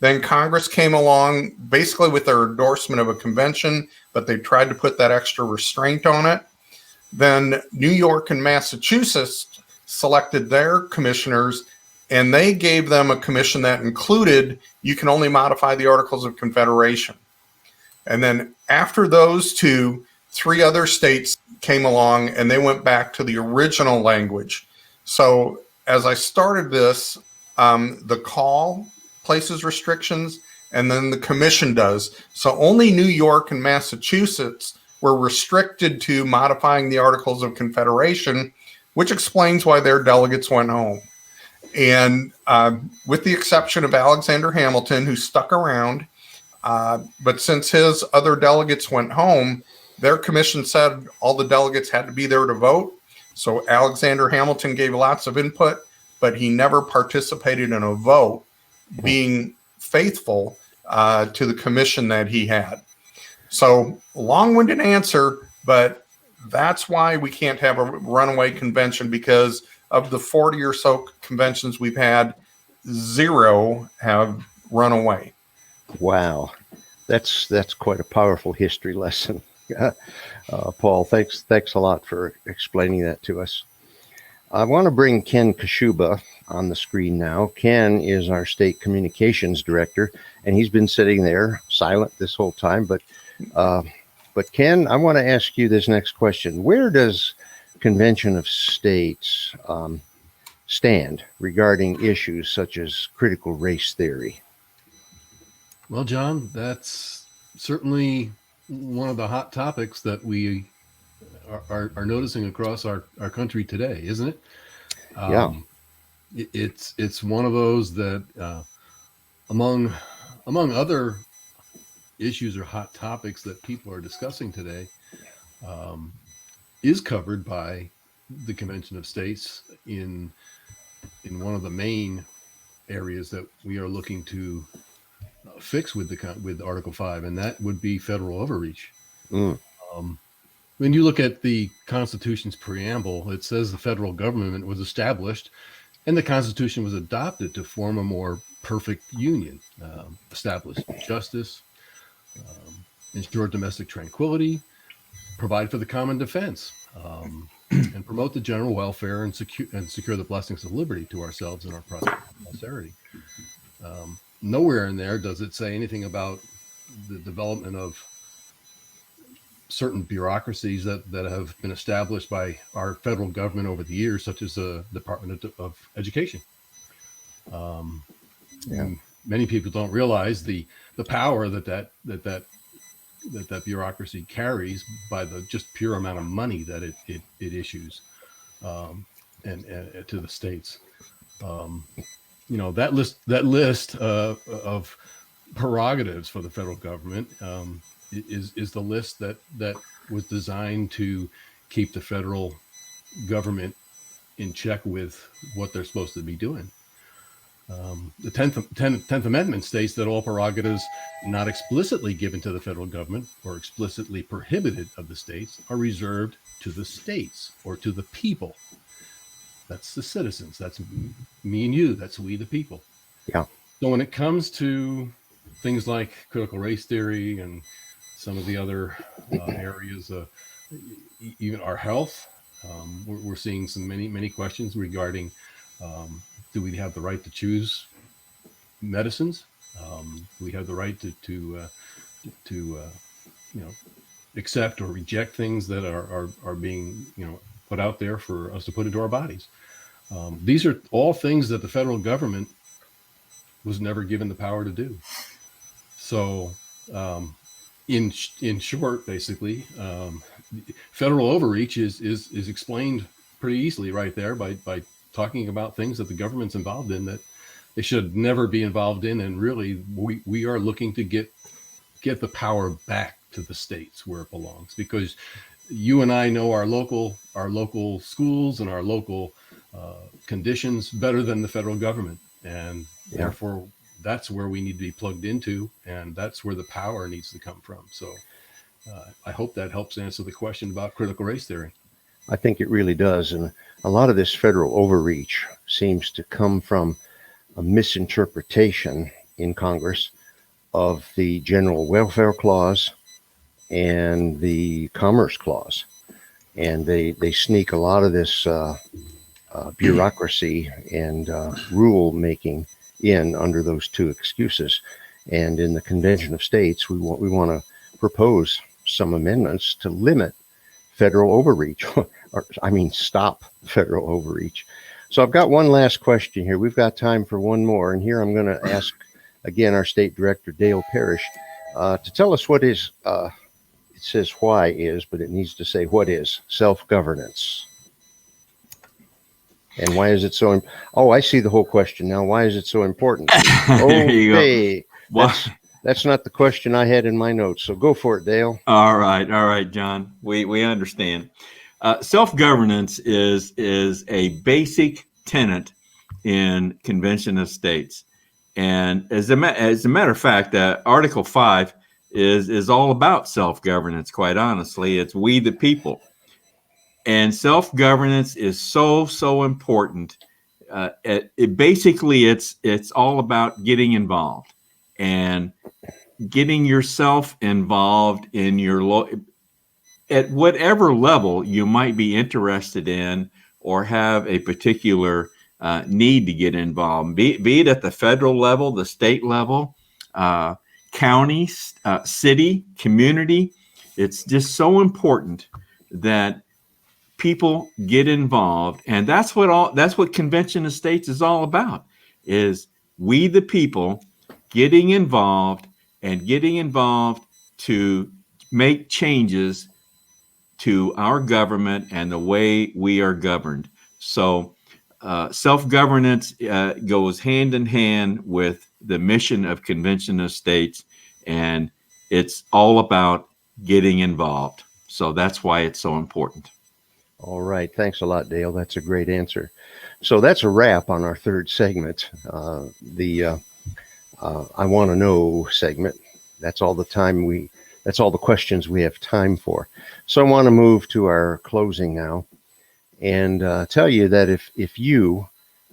Then Congress came along basically with their endorsement of a convention, but they tried to put that extra restraint on it. Then New York and Massachusetts selected their commissioners, and they gave them a commission that included you can only modify the Articles of Confederation. And then after those 2, 3 other states came along and they went back to the original language. So as I started this, the call places restrictions and then the commission does. So only New York and Massachusetts were restricted to modifying the Articles of Confederation, which explains why their delegates went home. And with the exception of Alexander Hamilton, who stuck around, but since his other delegates went home, their commission said all the delegates had to be there to vote. So Alexander Hamilton gave lots of input, but he never participated in a vote, being faithful to the commission that he had. So long-winded answer, but that's why we can't have a runaway convention, because of the 40 or so conventions we've had, 0 have run away. Wow. That's quite a powerful history lesson. Paul, thanks a lot for explaining that to us. I want to bring Ken Kashuba on the screen now. Ken is our state communications director, and he's been sitting there silent this whole time. But Ken, I want to ask you this next question. Where does Convention of States stand regarding issues such as critical race theory? Well, John, that's certainly one of the hot topics that we are noticing across our country today, isn't it? Yeah. It's one of those that among other issues or hot topics that people are discussing today is covered by the Convention of States in one of the main areas that we are looking to fix with Article 5, and that would be federal overreach. When you look at the Constitution's preamble, it says the federal government was established and the Constitution was adopted to form a more perfect union, establish justice, ensure domestic tranquility, provide for the common defense, and promote the general welfare and secure the blessings of liberty to ourselves and our posterity. Nowhere in there does it say anything about the development of certain bureaucracies that have been established by our federal government over the years, such as the Department of Education. Many people don't realize the power that bureaucracy carries by the just pure amount of money that it issues and to the states. That list of prerogatives for the federal government is the list that was designed to keep the federal government in check with what they're supposed to be doing. The 10th Amendment states that all prerogatives not explicitly given to the federal government or explicitly prohibited of the states are reserved to the states or to the people. That's the citizens. That's me and you. That's we, the people. Yeah. So when it comes to things like critical race theory and some of the other areas, even our health, we're seeing many questions regarding do we have the right to choose medicines? Do we have the right to accept or reject things that are being put out there for us to put into our bodies? These are all things that the federal government was never given the power to do. So, in short, basically, federal overreach is explained pretty easily right there by talking about things that the government's involved in that they should never be involved in, and really we are looking to get the power back to the states where it belongs, because you and I know our local schools and our local conditions better than the federal government, and therefore that's where we need to be plugged into, and that's where the power needs to come from. So I hope that helps answer the question about critical race theory. I think it really does. And a lot of this federal overreach seems to come from a misinterpretation in Congress of the General Welfare Clause and the Commerce Clause. And they sneak a lot of this bureaucracy and rule making in under those two excuses. And in the Convention of States, we want to propose some amendments to limit federal overreach, stop federal overreach. So I've got one last question here. We've got time for one more. And here I'm going to ask, again, our State Director, Dale Parrish, to tell us what is, it says why is, but it needs to say what is self-governance. And why is it so? I see the whole question now. Why is it so important? Okay, that's not the question I had in my notes. So go for it, Dale. All right, John. We understand. Self-governance is a basic tenet in Convention of States, and as a matter of fact, Article 5 is all about self-governance. Quite honestly, it's we the people. And self-governance is so important. It's all about getting involved and getting yourself involved in your at whatever level you might be interested in or have a particular need to get involved. Be it at the federal level, the state level, county, city, community. It's just so important that people get involved, and that's what Convention of States is all about, is we the people getting involved to make changes to our government and the way we are governed. So self-governance goes hand in hand with the mission of Convention of States, and it's all about getting involved. So that's why it's so important. All right. Thanks a lot, Dale. That's a great answer. So that's a wrap on our third segment, the I Want to Know segment. That's all the questions we have time for. So I want to move to our closing now and tell you that if you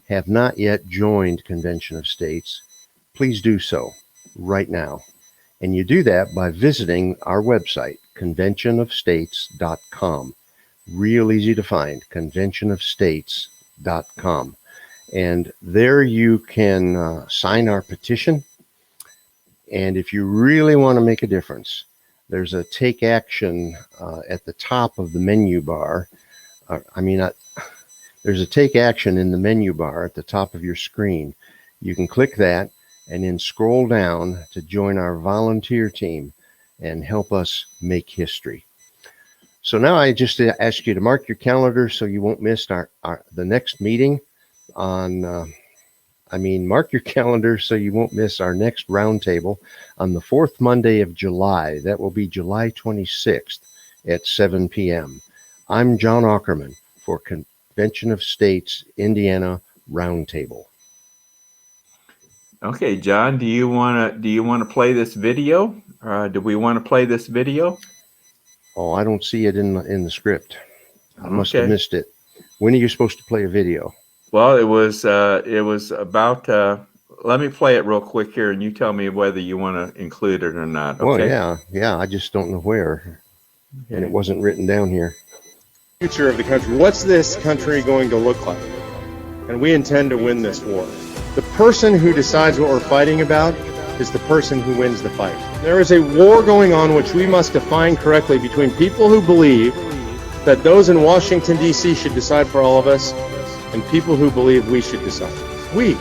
have not yet joined Convention of States, please do so right now. And you do that by visiting our website, conventionofstates.com. Real easy to find, conventionofstates.com. And there you can sign our petition. And if you really want to make a difference, there's a take action at the top of the menu bar. There's a take action in the menu bar at the top of your screen. You can click that and then scroll down to join our volunteer team and help us make history. So now I just ask you to mark your calendar so you won't miss the next meeting on, mark your calendar so you won't miss our next roundtable on the fourth Monday of July. That will be July 26th at 7 p.m. I'm John Ackerman for Convention of States, Indiana Roundtable. Okay, John, do you want to play this video? Do we want to play this video? Oh, I don't see it in the script. I must have Okay. missed it. When are you supposed to play a video? Well, it was about. Let me play it real quick here, and you tell me whether you want to include it or not. Okay. Well, yeah. I just don't know where, and it wasn't written down here. Future of the country. What's this country going to look like? And we intend to win this war. The person who decides what we're fighting about is the person who wins the fight. There is a war going on which we must define correctly between people who believe that those in Washington, D.C. should decide for all of us and people who believe we should decide. We,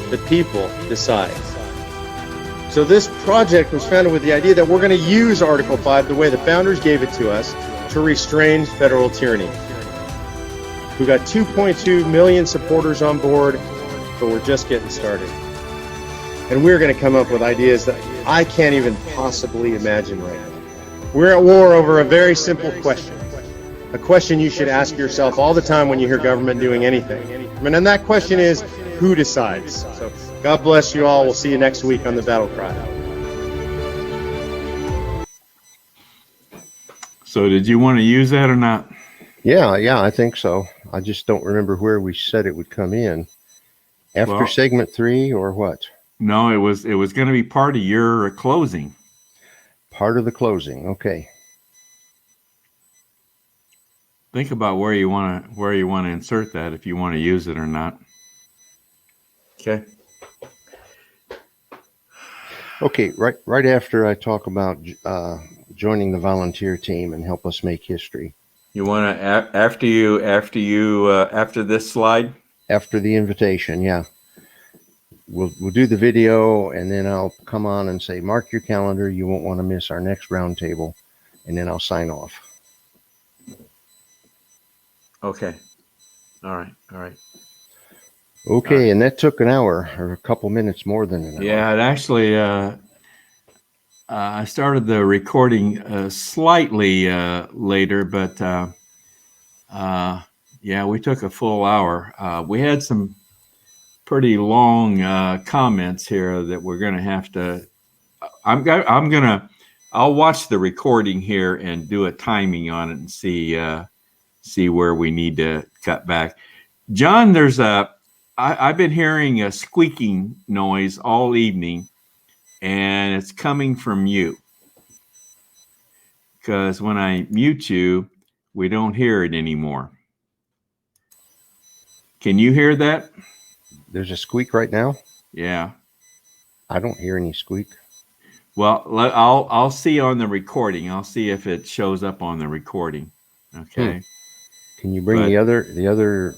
the people, decide. So this project was founded with the idea that we're going to use Article 5 the way the founders gave it to us to restrain federal tyranny. We've got 2.2 million supporters on board, but we're just getting started. And we're going to come up with ideas that I can't even possibly imagine right now. We're at war over a very simple question. A question you should ask yourself all the time when you hear government doing anything. And that question is, who decides? So God bless you all. We'll see you next week on the Battle Cry. So did you want to use that or not? Yeah, I think so. I just don't remember where we said it would come in. After segment 3 or what? No, it was going to be part of your closing. Part of the closing. Okay. Think about where you want to insert that, if you want to use it or not. Okay. Okay, right after I talk about joining the volunteer team and help us make history. You want to after this slide? After the invitation, yeah. We'll do the video, and then I'll come on and say, mark your calendar. You won't want to miss our next roundtable, and then I'll sign off. Okay. All right. Okay, and that took an hour or a couple minutes more than an hour. Yeah, it actually. I started the recording slightly later, but yeah, we took a full hour. We had some pretty long comments here that we're going to have to. I'll watch the recording here and do a timing on it and see where we need to cut back. John, I've been hearing a squeaking noise all evening, and it's coming from you. Because when I mute you, we don't hear it anymore. Can you hear that? There's a squeak right now? Yeah. I don't hear any squeak. Well, I'll see on the recording. I'll see if it shows up on the recording. Okay. Can you bring the other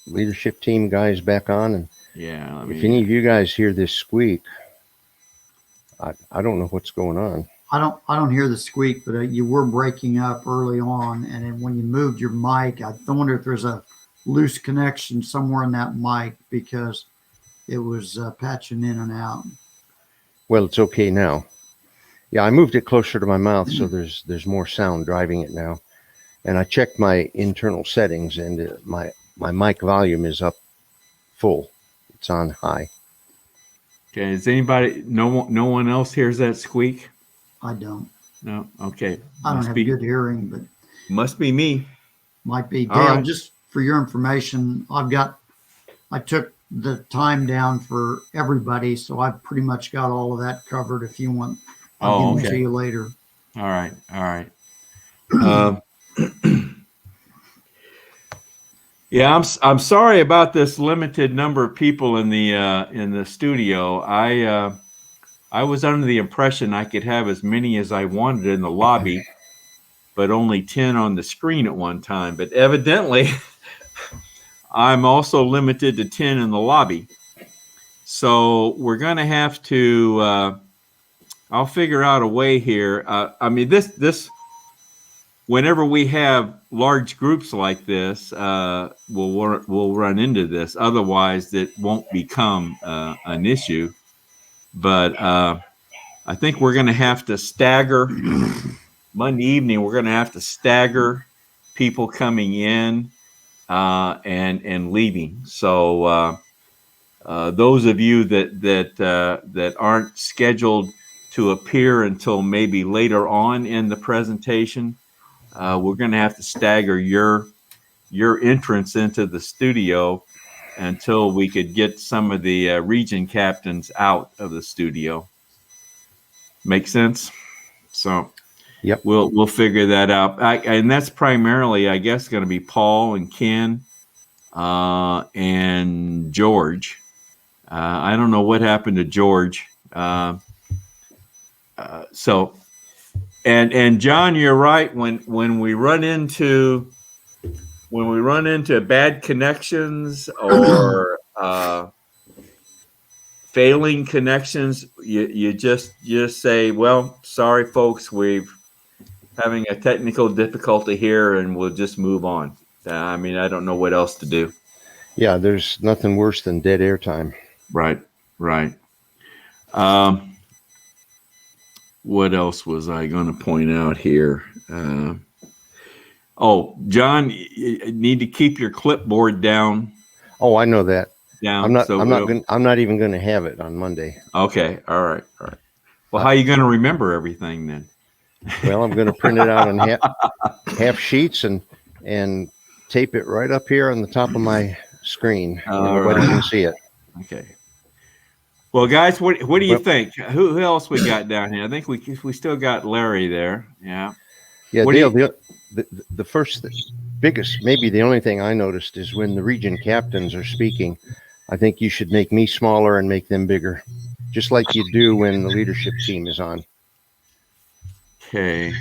leadership team guys back on? And yeah. If any of you guys hear this squeak, I don't know what's going on. I don't hear the squeak, but you were breaking up early on, and then when you moved your mic, I wonder if there's a loose connection somewhere in that mic because it was patching in and out. Well, it's okay now. Yeah, I moved it closer to my mouth, so there's more sound driving it now. And I checked my internal settings, and my mic volume is up full. It's on high. Okay. Is anybody? No one else hears that squeak? I don't. No. Okay. I don't have good hearing, but must be me. Might be. Dale, right. Just for your information, I took the time down for everybody, so I've pretty much got all of that covered. If you want, I'll give it to you later. All right. Yeah, I'm sorry about this limited number of people in the studio. I was under the impression I could have as many as I wanted in the lobby, but only 10 on the screen at one time. But evidently, I'm also limited to 10 in the lobby. So we're going to have to. I'll figure out a way here. I mean, this. Whenever we have large groups like this, we'll run into this. Otherwise, it won't become an issue. But I think we're going to have to stagger Monday evening. We're going to have to stagger people coming in and leaving. So those of you that aren't scheduled to appear until maybe later on in the presentation, we're going to have to stagger your entrance into the studio until we could get some of the region captains out of the studio. Make sense? So yep, we'll figure that out. And that's primarily, I guess, going to be Paul and Ken and George. I don't know what happened to George. So, and John, you're right. When we run into bad connections or failing connections, you just say, well, sorry folks, we're having a technical difficulty here, and we'll just move on. I mean, I don't know what else to do. Yeah, there's nothing worse than dead air time. Right. What else was I going to point out here? John, you need to keep your clipboard down. Oh, I know that. Down. I'm not even going to have it on Monday. Okay. All right. Well, how are you going to remember everything then? Well, I'm going to print it out on half sheets and tape it right up here on the top of my screen. Nobody can see it. Okay. Well, guys, what do you think? Who else we got down here? I think we still got Larry there. Yeah. Yeah, Dale, the first, biggest, maybe the only thing I noticed is when the region captains are speaking, I think you should make me smaller and make them bigger, just like you do when the leadership team is on. Okay.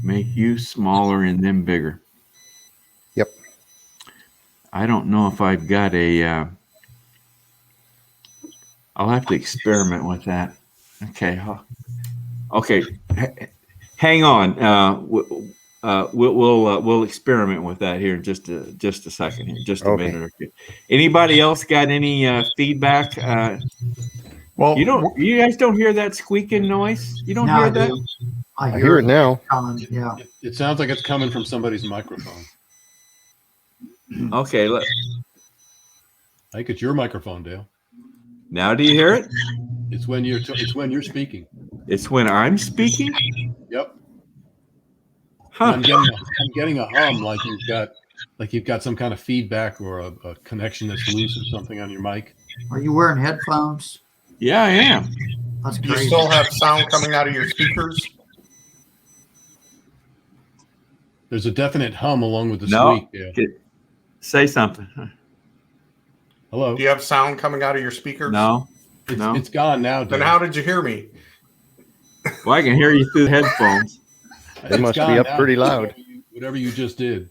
Make you smaller and them bigger. Yep. I don't know if I've got a... I'll have to experiment with that. Okay. Okay. Hang on. We'll experiment with that here in just a second here, just a minute or two. Anybody else got any feedback? Well, you guys don't hear that squeaking noise? You don't hear that? I hear it now. Yeah. It sounds like it's coming from somebody's microphone. Okay. I think it's your microphone, Dale. Now do you hear it? It's when you're speaking. It's when I'm speaking? Yep. Huh. I'm getting a hum like you've got some kind of feedback or a connection that's loose or something on your mic. Are you wearing headphones? Yeah, I am. That's Do you crazy. still have sound coming out of your speakers? There's a definite hum along with the squeak. Yeah. Say something. Hello. Do you have sound coming out of your speakers? No. It's gone now. Then how did you hear me? Well, I can hear you through the headphones. They must be up pretty loud. Whatever you just did.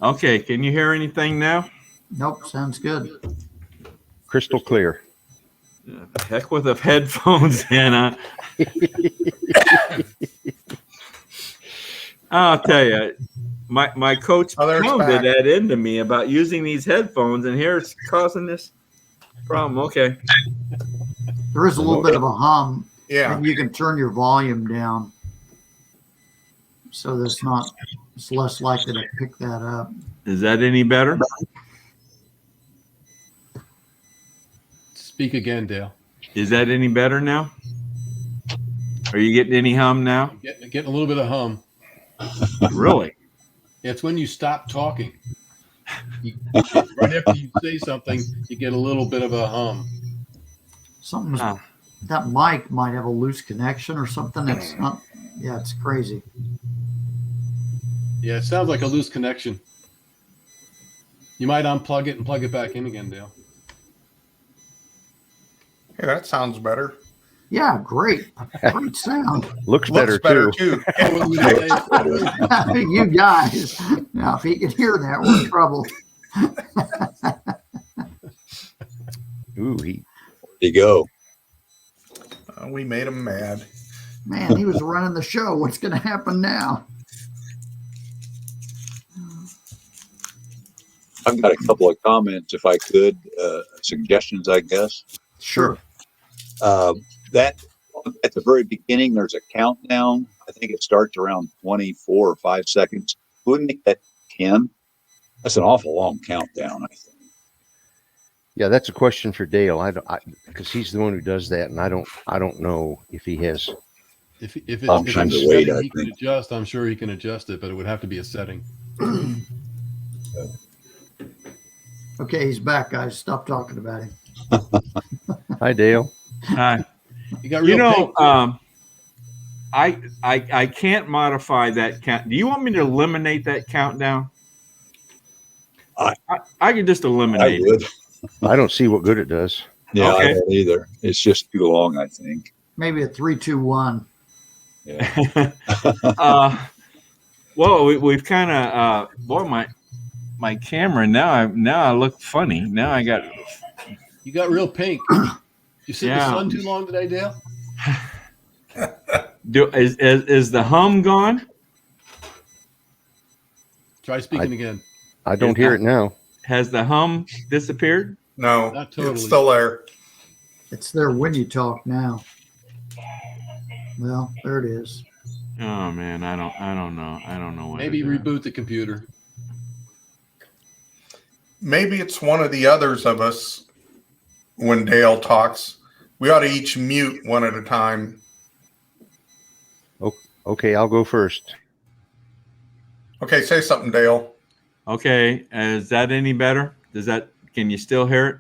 Okay, can you hear anything now? Nope, sounds good. Crystal clear. Heck with the headphones, Hannah. I'll tell you, my coach pounded that into me about using these headphones, and here it's causing this problem. Okay. There is a little bit of a hum. Yeah. And you can turn your volume down so it's less likely to pick that up. Is that any better? Speak again, Dale. Is that any better now? Are you getting any hum now? Getting a little bit of hum. Really? It's when you stop talking. Right after you say something, you get a little bit of a hum. That mic might have a loose connection or something. It's not. Yeah, it's crazy. Yeah, it sounds like a loose connection. You might unplug it and plug it back in again, Dale. Hey, that sounds better. Yeah, great sound. Looks better too. You guys, now if he can hear that, we're in trouble. Ooh, there you go. We made him mad. Man, he was running the show. What's going to happen now? I've got a couple of comments, if I could, suggestions, I guess. Sure. That at the very beginning, there's a countdown. I think it starts around 24 or 5 seconds. Would we make that 10? That's an awful long countdown, I think. Yeah, that's a question for Dale. Because he's the one who does that, and I don't know if he has. If it's Options a to wait, setting I he can think. adjust, I'm sure he can adjust it, but it would have to be a setting. Okay, he's back, guys. Stop talking about him. Hi, Dale. Hi. You got real pink. I can't modify that count. Do you want me to eliminate that countdown? I could just I eliminate it. would. I don't see what good it does. Yeah, Okay. I don't either. It's just too long, I think. Maybe a 3, 2, 1. Yeah. Well, we've kind of boy, my camera now I look funny. Now I got You got real pink. You sit in the sun too long today, Dale? Is the hum gone? Try speaking again. I don't hear it now. Has the hum disappeared? No, Not totally. it's still there. It's there when you talk now. Well, there it is. Oh man, I don't know what. Maybe reboot the computer. Maybe it's one of the others of us when Dale talks. We ought to each mute one at a time. Okay, I'll go first. Okay, say something, Dale. Okay, is that any better? Can you still hear it?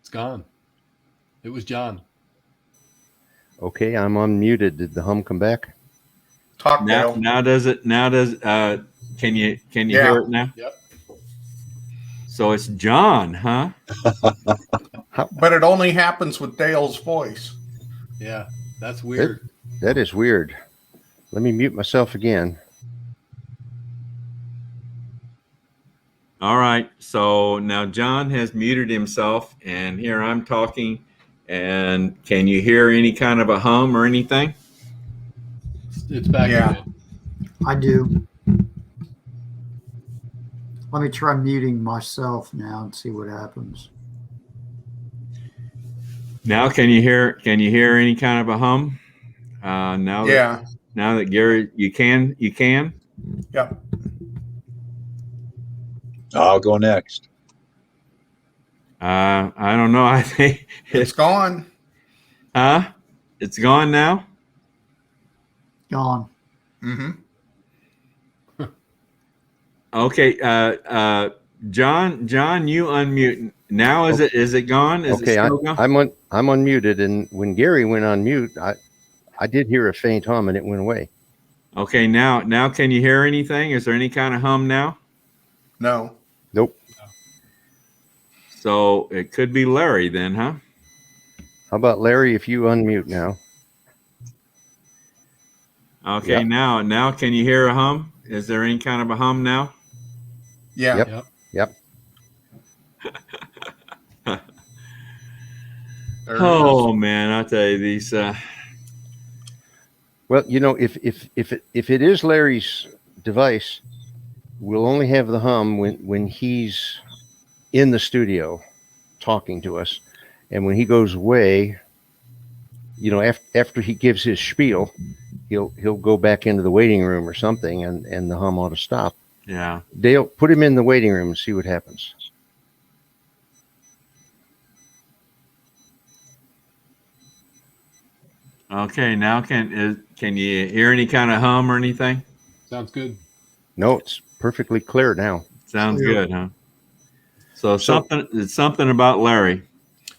It's gone. It was John. Okay, I'm unmuted. Did the hum come back? Talk, Now, Dale. Can you hear it now? Yep. So it's John, huh? But it only happens with Dale's voice. Yeah, that's weird. That is weird. Let me mute myself again. All right. So now John has muted himself, and here I'm talking. And can you hear any kind of a hum or anything? It's back again. I do. Let me try muting myself now and see what happens. Now can you hear any kind of a hum? Now that Gary, you can. Yep. I'll go next. I don't know. I think It's gone. It's gone now. Gone. Mm-hmm. Okay. John, you unmute. Now is it gone? Is Okay, it still gone? I'm unmuted, and when Gary went on mute, I did hear a faint hum, and it went away. Okay, now can you hear anything? Is there any kind of hum now? No. Nope. So it could be Larry then, huh? How about Larry? If you unmute now. Okay, Yep. now can you hear a hum? Is there any kind of a hum now? Yeah. Yep. Oh man, I tell you these. Well, if it is Larry's device, we'll only have the hum when he's in the studio talking to us, and when he goes away, after he gives his spiel, he'll go back into the waiting room or something, and the hum ought to stop. Yeah. Dale, put him in the waiting room and see what happens. Okay, now can you hear any kind of hum or anything? Sounds good. No, it's perfectly clear now. Sounds good, huh? So it's something about Larry.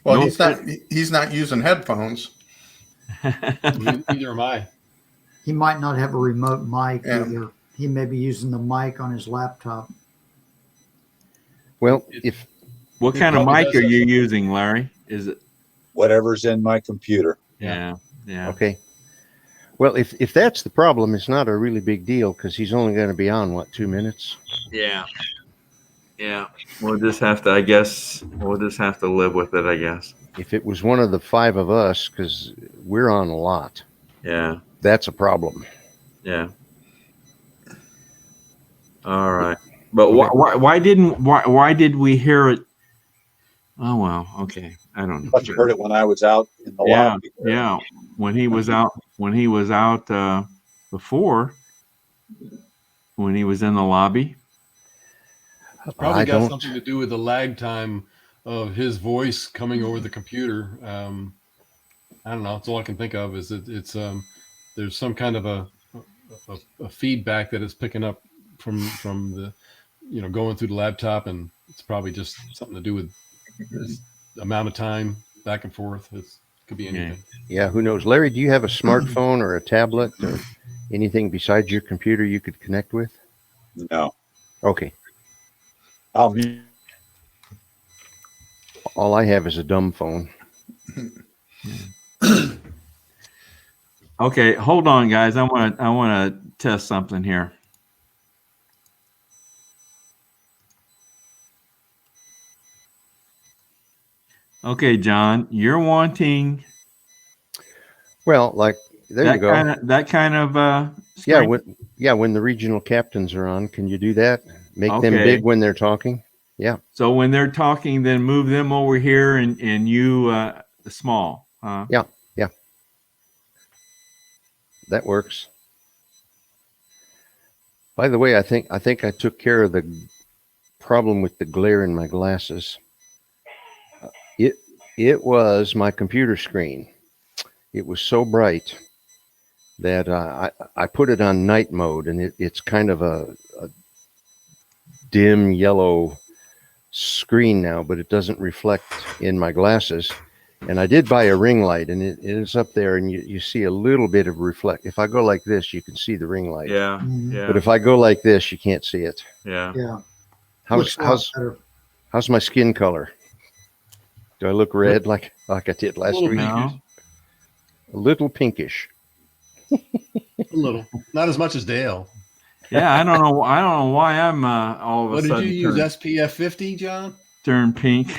Well, he's not using headphones. Neither am I. He might not have a remote mic either. He may be using the mic on his laptop. Well, what kind of mic are you using, Larry? Is it whatever's in my computer? Yeah. Okay. Well, if that's the problem, it's not a really big deal because he's only going to be on 2 minutes. Yeah. We'll just have to live with it, I guess. If it was one of the 5 of us, because we're on a lot. Yeah. That's a problem. Yeah. All right. But why did we hear it? Oh well, okay. I don't know. But you heard it when I was out in the lobby. Yeah. When he was out before, when he was in the lobby. It's probably I got don't. something to do with the lag time of his voice coming over the computer. I don't know. That's all I can think of is that it's there's some kind of a feedback that it's picking up from the going through the laptop, and it's probably just something to do with this amount of time back and forth. It could be anything. Yeah, who knows? Larry, do you have a smartphone or a tablet or anything besides your computer you could connect with? No. Okay. I'll be. All I have is a dumb phone. Okay, hold on, guys. I want to test something here. Okay, John, you're wanting. Well, like there you go. That kind of yeah. When the regional captains are on, can you do that? Make them big when they're talking. Yeah. So when they're talking, then move them over here and you small. Yeah. That works. By the way, I think I took care of the problem with the glare in my glasses. It was my computer screen. It was so bright that I put it on night mode, and it's kind of a dim yellow screen now, but it doesn't reflect in my glasses. And I did buy a ring light, and it is up there, and you see a little bit of reflect. If I go like this, you can see the ring light. Yeah, yeah. But if I go like this, you can't see it. Yeah. Yeah. How's my skin color? Do I look red like I did last week? No. A little pinkish. A little, not as much as Dale. Yeah, I don't know why I'm all of a sudden. What did you use? SPF 50, John? Turn pink.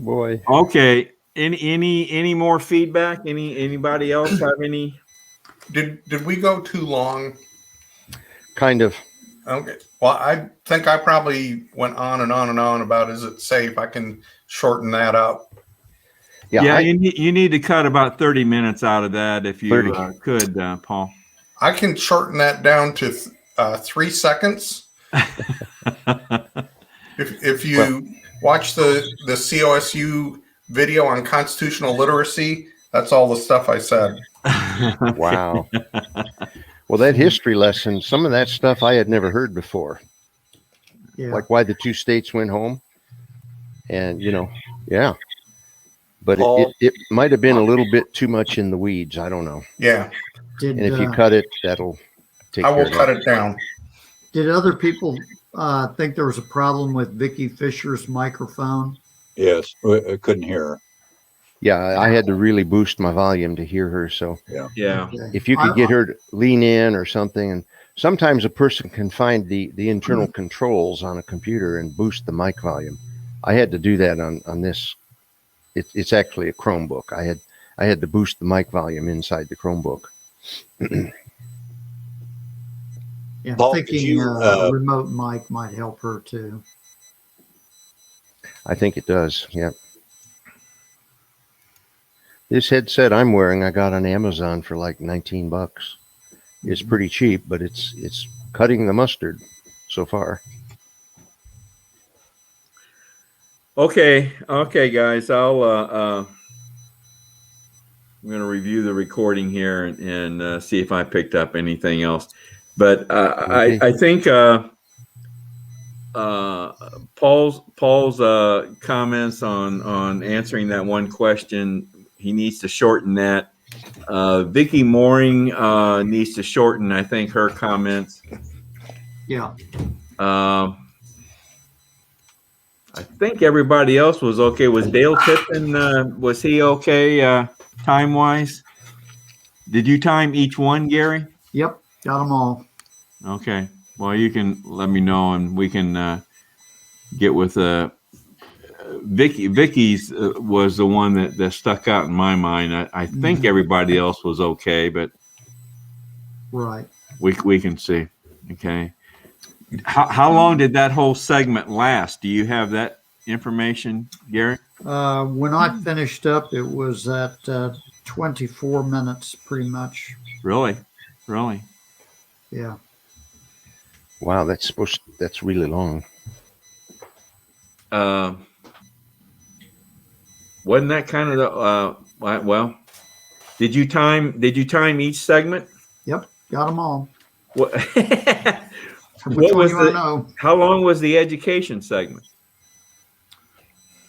Boy. Okay. Any more feedback? Anybody else have any? Did we go too long? Kind of. Okay. Well, I think I probably went on and on and on about is it safe? I can shorten that up. Yeah, you need to cut about 30 minutes out of that if you could, Paul. I can shorten that down to 3 seconds. If you watch the COSU video on constitutional literacy, that's all the stuff I said. Wow. Well, that history lesson, some of that stuff I had never heard before. Yeah. Like why the two states went home. And, yeah. But it might have been a little bit too much in the weeds. I don't know. Yeah. And if you cut it, that'll take care of it. I will cut it down. Did other people think there was a problem with Vicki Fischer's microphone? Yes, I couldn't hear her. Yeah, I had to really boost my volume to hear her. So yeah. If you could get her to lean in or something, and sometimes a person can find the internal controls on a computer and boost the mic volume. I had to do that on this. It's actually a Chromebook. I had to boost the mic volume inside the Chromebook. Yeah, Paul, I'm thinking a remote mic might help her too. I think it does. Yeah. This headset I'm wearing, I got on Amazon for like $19. It's pretty cheap, but it's cutting the mustard so far. Okay, guys. I'm going to review the recording here and see if I picked up anything else. But Okay. I think Paul's comments on answering that one question, he needs to shorten that. Vicki Mooring needs to shorten, I think, her comments. Yeah. I think everybody else was okay. Was Dale Tipton, was he okay time-wise? Did you time each one, Gary? Yep. Got them all. Okay. Well, you can let me know, and we can get with Vicki. Vicki's was the one that stuck out in my mind. I think everybody else was okay, but right. We can see. Okay. How long did that whole segment last? Do you have that information, Gary? When I finished up, it was at 24 minutes, pretty much. Really? Yeah. Wow, that's really long. Wasn't that kind of the well? Did you time each segment? Yep, got them all. What? Which What one was you want to the? know? How long was the education segment?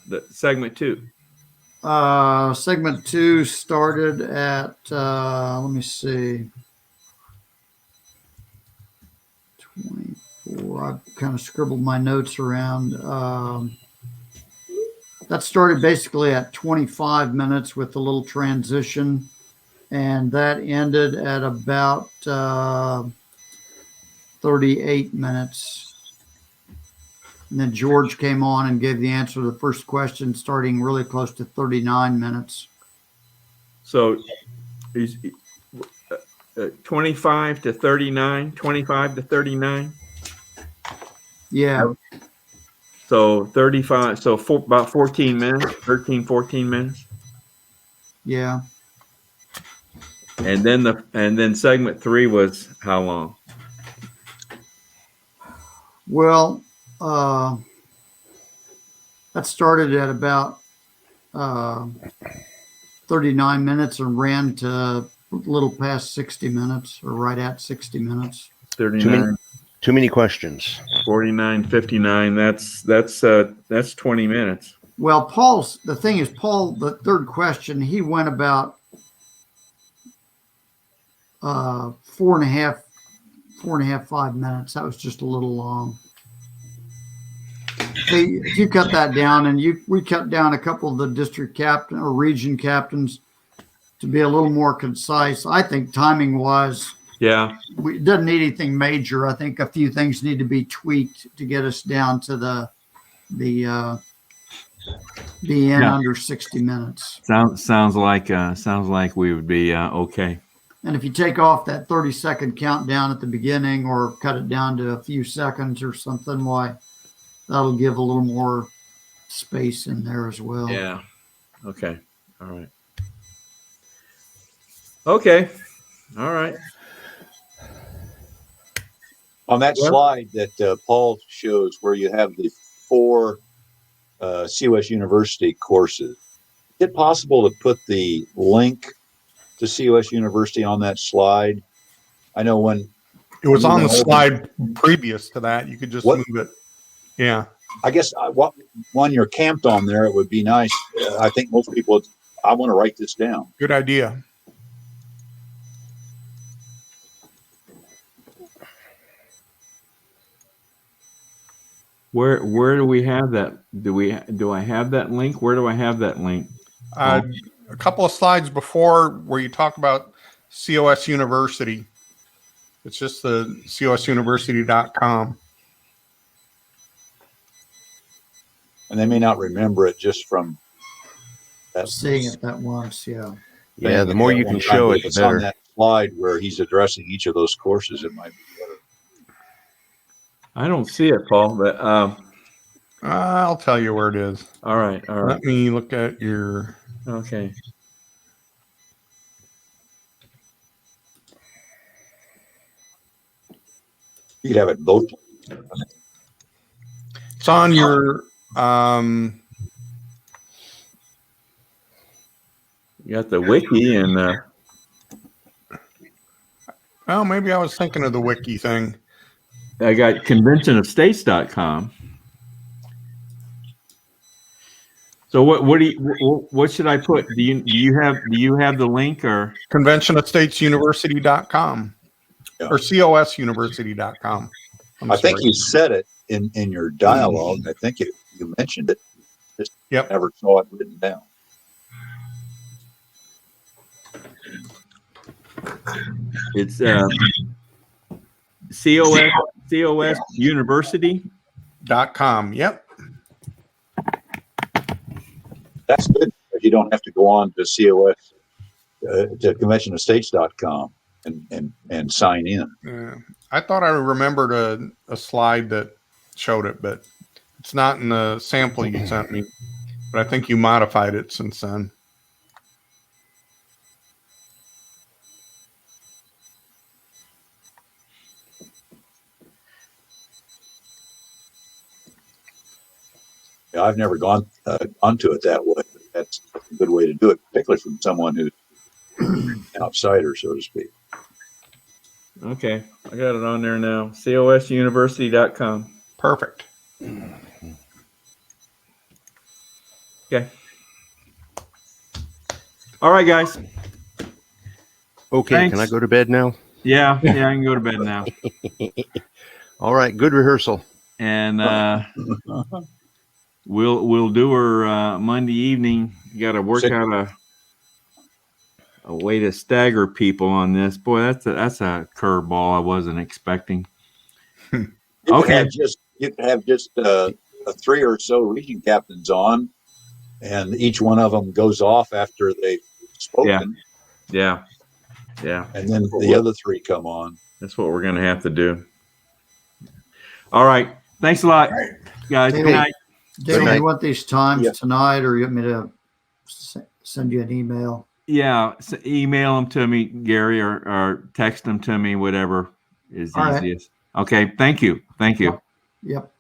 The segment 2. Segment 2 started at let me see, 24. I've kind of scribbled my notes around. That started basically at 25 minutes with a little transition, and that ended at about 38 minutes. And then George came on and gave the answer to the first question, starting really close to 39 minutes. So, 25 to 39, 25 to 39. Yeah. So 35. So about 14 minutes, 13, 14 minutes. Yeah. And then segment 3 was how long? Well, that started at about 39 minutes and ran to a little past 60 minutes, or right at 60 minutes. 39. Too many questions. 49, 59. That's 20 minutes. Well, the thing is, Paul, the third question, he went about 4.5, 5 minutes. That was just a little long. If you cut that down, and we cut down a couple of the district captain or region captains to be a little more concise. I think timing wise, yeah, it doesn't need anything major. I think a few things need to be tweaked to get us down to the end under 60 minutes. Sounds like we would be okay. And if you take off that 30-second countdown at the beginning, or cut it down to a few seconds or something, why, that'll give a little more space in there as well. Yeah. Okay. All right. Okay. All right. On that slide that Paul shows, where you have the 4 COS University courses, is it possible to put the link to COS University on that slide? I know when it was on the slide previous to that, you could just move it. Yeah. I guess when you're camped on there, it would be nice. I think most people, I want to write this down. Good idea. Where do we have that? Do I have that link? Where do I have that link? A couple of slides before, where you talk about COS University. It's just the cosuniversity.com. And they may not remember it just from that. Seeing it that once, yeah. Yeah, the more you can show it, the better. On that slide where he's addressing each of those courses, it might be better. I don't see it, Paul, but I'll tell you where it is. All right. Let me look at your. Okay. You could have it both. It's on your. You got the wiki and. Oh, maybe I was thinking of the wiki thing. I got conventionofstates.com. So what should I put? Do you have the link, or conventionofstatesuniversity.com or cosuniversity.com? I think you said it in your dialogue. I think you mentioned it. Just never saw it written down. It's cosuniversity.com. Yep. That's good. You don't have to go on to COS to conventionofstates.com and sign in. Yeah. I thought I remembered a slide that showed it, but it's not in the sample you sent me. But I think you modified it since then. Yeah, I've never gone onto it that way, but that's a good way to do it, particularly from someone who's an outsider, so to speak. Okay, I got it on there now. cosuniversity.com. Perfect. Okay. All right, guys. Okay, Thanks. can I go to bed now? Yeah, I can go to bed now. All right, good rehearsal. And we'll do her Monday evening. You got to work out a way to stagger people on this. Boy, that's a curveball I wasn't expecting. Okay. You can have just 3 or so region captains on, and each one of them goes off after they've spoken. Yeah. And then the other 3 come on. That's what we're going to have to do. All right. Thanks a lot, guys. Hey, Good night. Dave, you want these times tonight, or you want me to send you an email? Yeah, email them to me, Gary, or text them to me, whatever is All easiest. Right. Okay. Thank you. Yep.